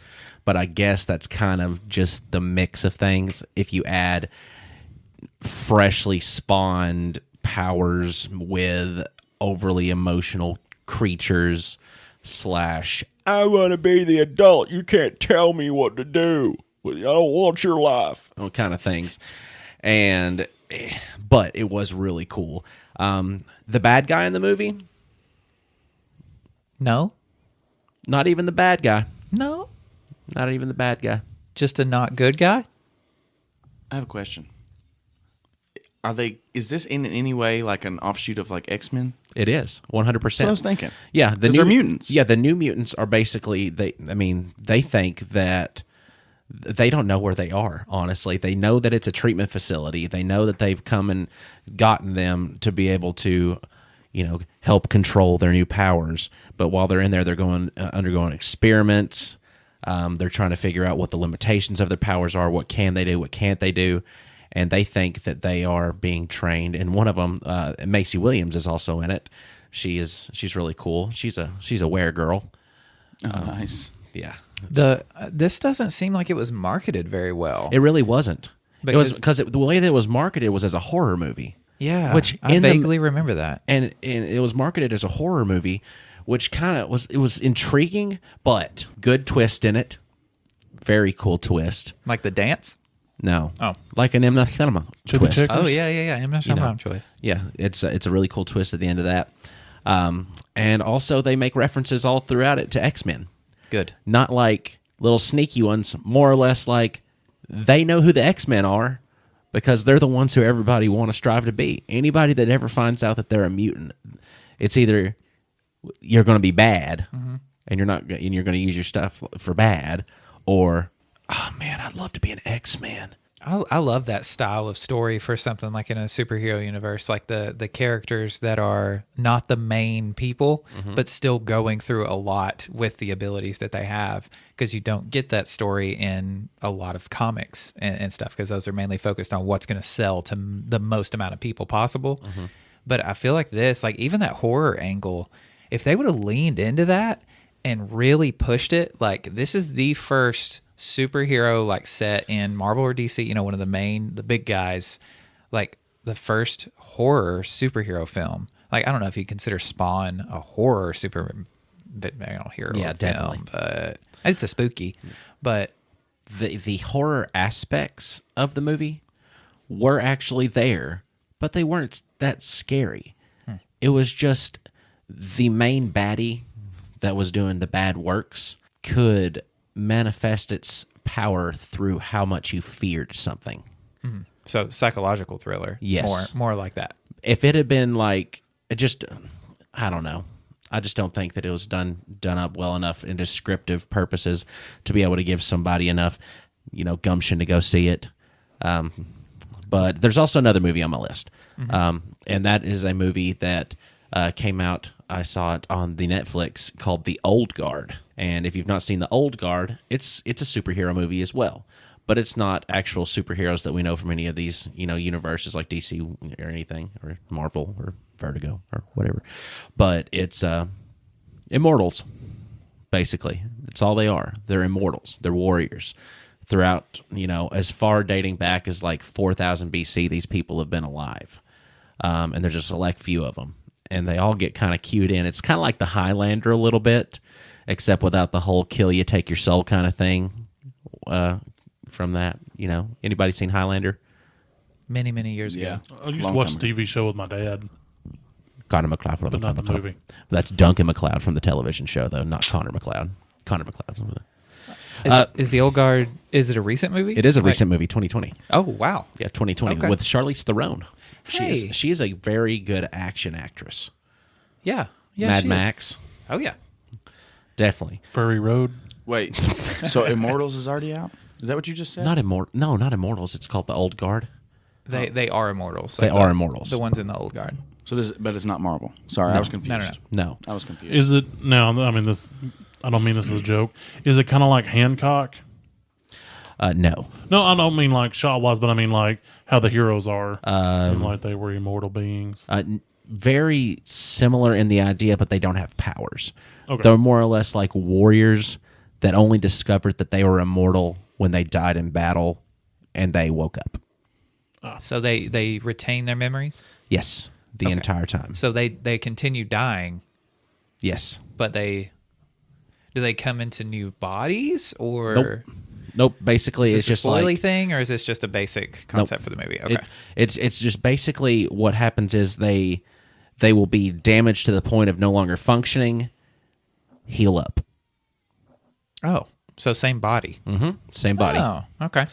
but I guess that's kind of just the mix of things. If you add freshly spawned powers with overly emotional creatures / I want to be the adult. You can't tell me what to do. I don't want your life. Kind of things. But it was really cool. The bad guy in the movie? No? Not even the bad guy. No? Not even the bad guy. Just a not good guy? I have a question. Is this in any way like an offshoot of like X-Men? It is 100%. That's what I was thinking. Yeah, They're mutants. Yeah, the new mutants are basically they think that they don't know where they are. Honestly, they know that it's a treatment facility. They know that they've come and gotten them to be able to, help control their new powers. But while they're in there, they're undergoing experiments. They're trying to figure out what the limitations of their powers are. What can they do? What can't they do? And they think that they are being trained. And one of them, Macy Williams, is also in it. She's really cool. She's a weregirl. Oh, nice. Yeah. This doesn't seem like it was marketed very well. It really wasn't. It was Because- because the way that it was marketed was as a horror movie. Yeah, Which I in the- vaguely remember that. And it was marketed as a horror movie, which kind of was intriguing, but good twist in it. Very cool twist. Like the dance? No. Oh. Like an M. Night Shyamalan Chubby twist. Checkers? Oh, yeah. I'm not sure about choice. Yeah, it's a really cool twist at the end of that. And also they make references all throughout it to X-Men. Good. Not like little sneaky ones, more or less like they know who the X-Men are because they're the ones who everybody want to strive to be. Anybody that ever finds out that they're a mutant, it's either you're going to be bad and you're going to use your stuff for bad, or oh man, I'd love to be an X-Man. I love that style of story for something like in a superhero universe, like the characters that are not the main people, but still going through a lot with the abilities that they have, because you don't get that story in a lot of comics and stuff, because those are mainly focused on what's going to sell to the most amount of people possible. But I feel like this, like even that horror angle, if they would have leaned into that and really pushed it, like this is the first superhero like set in Marvel or DC, one of the big guys, like the first horror superhero film. Like I don't know if you consider Spawn a horror hero Yeah, definitely. film, but it's a spooky. But The horror aspects of the movie were actually there, but they weren't that scary. It was just the main baddie that was doing the bad works could manifest its power through how much you feared something. so psychological thriller, Yes. more like that. If it had been like just, I don't know. I just don't think that it was done up well enough in descriptive purposes to be able to give somebody enough, gumption to go see it. But there's also another movie on my list, and that is a movie that came out. I saw it on the Netflix called The Old Guard. And if you've not seen The Old Guard, it's a superhero movie as well. But it's not actual superheroes that we know from any of these, universes like DC or anything, or Marvel or Vertigo or whatever. But it's immortals, basically. That's all they are. They're immortals. They're warriors. Throughout, as far dating back as like 4000 BC, these people have been alive. And there's a select few of them. And they all get kind of cued in. It's kind of like the Highlander a little bit, except without the whole kill you, take your soul kind of thing from that. Anybody seen Highlander? Many, many years ago. I used to watch the TV show with my dad. Connor McLeod. But not the movie. That's Duncan McLeod from the television show, though, not Connor McLeod. Connor McLeod's over there. Is The Old Guard, is it a recent movie? It is a recent movie, 2020. Oh, wow. Yeah, 2020, Okay. with Charlize Theron. Hey. She is a very good action actress. Yeah. Mad she Max. is. Oh, yeah. Definitely. Furry Road. Wait, so Immortals is already out? Is that what you just said? Not Immortals. It's called The Old Guard. They are immortals. They are immortals. The ones in The Old Guard. So but it's not Marvel. Sorry, I was confused. No. I was confused. Is it now? I mean, I don't mean this as a joke. Is it kind of like Hancock? No. No, I don't mean like shot wise, but I mean like how the heroes are, and like they were immortal beings. Very similar in the idea, but they don't have powers. Okay. They're more or less like warriors that only discovered that they were immortal when they died in battle and they woke up. So they retain their memories? Yes, the entire time. So they continue dying, Yes. but do they come into new bodies, or Nope. Basically, is it's this just a spoily like thing, or is this just a basic concept for the movie? Okay. It's just basically what happens is they will be damaged to the point of no longer functioning, heal up. Oh, so same body. Mm-hmm. Same body. Oh, okay.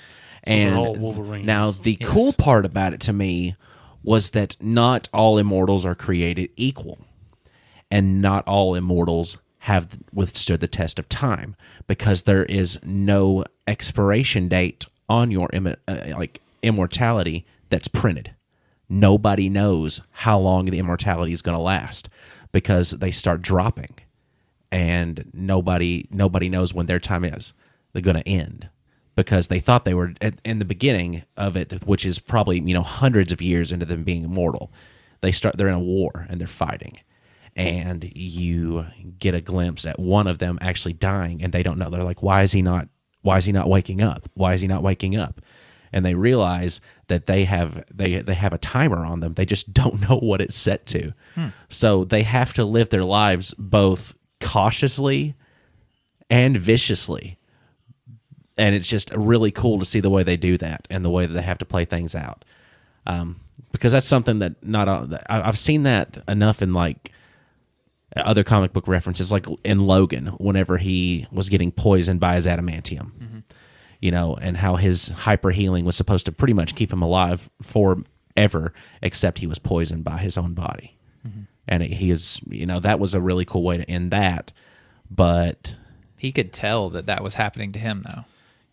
And They're all Wolverines. now the cool part about it to me was that not all immortals are created equal, and not all immortals have withstood the test of time, because there is no expiration date on your immortality that's printed. Nobody knows how long the immortality is going to last, because they start dropping, and nobody knows when their time is. They're going to end, because they thought they were in the beginning of it, which is probably hundreds of years into them being immortal. They're in a war and they're fighting, and you get a glimpse at one of them actually dying, and they don't know. They're like, why is he not waking up? Why is he not waking up? And they realize that they have a timer on them. They just don't know what it's set to. So they have to live their lives both cautiously and viciously. And it's just really cool to see the way they do that, and the way that they have to play things out. Because that's something that I've seen that enough in like other comic book references, like in Logan, whenever he was getting poisoned by his adamantium, and how his hyper healing was supposed to pretty much keep him alive forever, except he was poisoned by his own body. And he is, that was a really cool way to end that. But He could tell that was happening to him, though.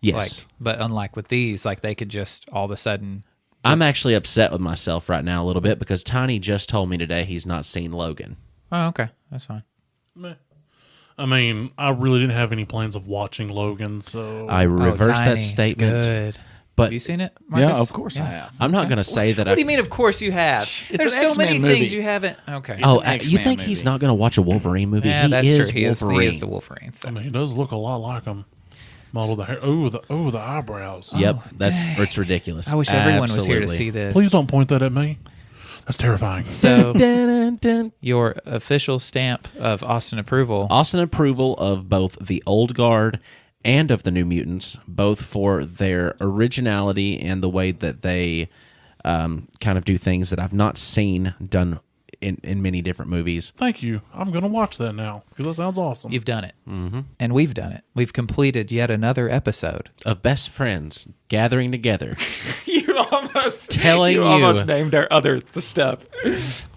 yes, But unlike with these, they could just all of a sudden. I'm actually upset with myself right now a little bit, because Tiny just told me today he's not seen Logan. Oh, okay, that's fine. Meh. I mean, I really didn't have any plans of watching Logan, so I reversed Tiny, that statement. It's good. But Have you seen it, Marcus? Yeah, of course I have. I'm not going to say that. What do you mean? Of course you have. There's an so many X-Men movie. things you haven't. Okay. Oh, an you X-Men think he's movie. not going to watch a Wolverine movie? yeah, he that's is true. Wolverine. He is the Wolverine. So. I mean, he does look a lot like him. Model the hair. the eyebrows. Yep, dang. it's ridiculous. I wish everyone was here to Absolutely. see this. Please don't point that at me. That's terrifying. So, Dun, dun, dun. your official stamp of Austin approval. Austin approval of both the Old Guard and of the New Mutants, both for their originality and the way that they kind of do things that I've not seen done in many different movies. Thank you. I'm going to watch that now because that sounds awesome. You've done it. Mm-hmm. And we've done it. We've completed yet another episode. Of best friends gathering together. You almost almost named the stuff.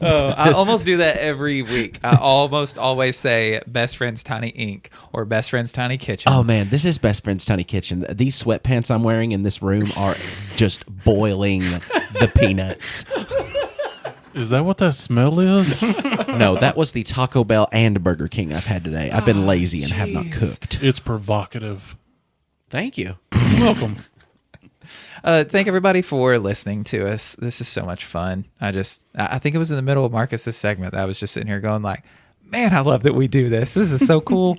Oh, I almost do that every week. I almost always say Best Friends Tiny Inc. or Best Friends Tiny Kitchen. Oh man, this is Best Friends Tiny Kitchen. These sweatpants I'm wearing in this room are just boiling the peanuts. Is that what that smell is? No, that was the Taco Bell and Burger King I've had today. I've been lazy and have not cooked. It's provocative. Thank you. Welcome. Thank everybody for listening to us. This is so much fun. I think it was in the middle of Marcus's segment that I was just sitting here going like, man, I love that we do this. This is so cool.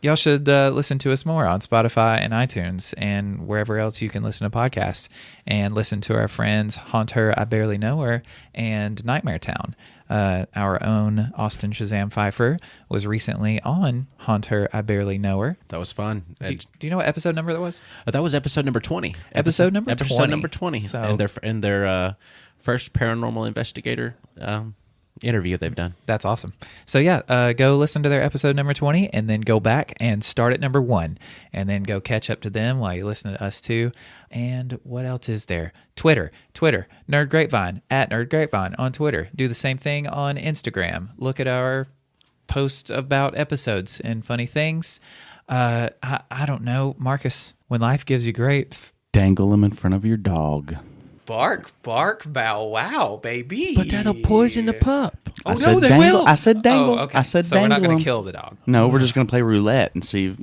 Y'all should listen to us more on Spotify and iTunes and wherever else you can listen to podcasts, and listen to our friends Haunt Her, I Barely Know Her, and Nightmare Town. Our own Austin Shazam Pfeiffer was recently on Haunt Her, I Barely Know Her. That was fun. Do you know what episode number that was? That was episode number 20. Episode number 20. So, and their first paranormal investigator interview they've done. That's awesome. So yeah, go listen to their episode number 20 and then go back and start at number 1 and then go catch up to them while you listen to us too. And what else is there? Twitter, Nerd Grapevine, at Nerd Grapevine on Twitter. Do the same thing on Instagram. Look at our posts about episodes and funny things. I don't know, Marcus, when life gives you grapes, Dangle them in front of your dog. bark, bow wow, baby. But that'll poison the pup. Oh, I no, said they dangle. will. I said dangle. Oh, okay. I said so dangle. we're not going them. to kill the dog. No, we're just going to play roulette and see,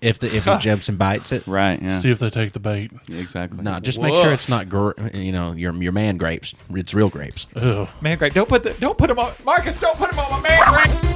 If he jumps and bites it. Right, yeah. See if they take the bait. Exactly. No, just make sure it's not your man grapes. It's real grapes. Ew. Man grape. Don't put them on Marcus, don't put them on my man grape.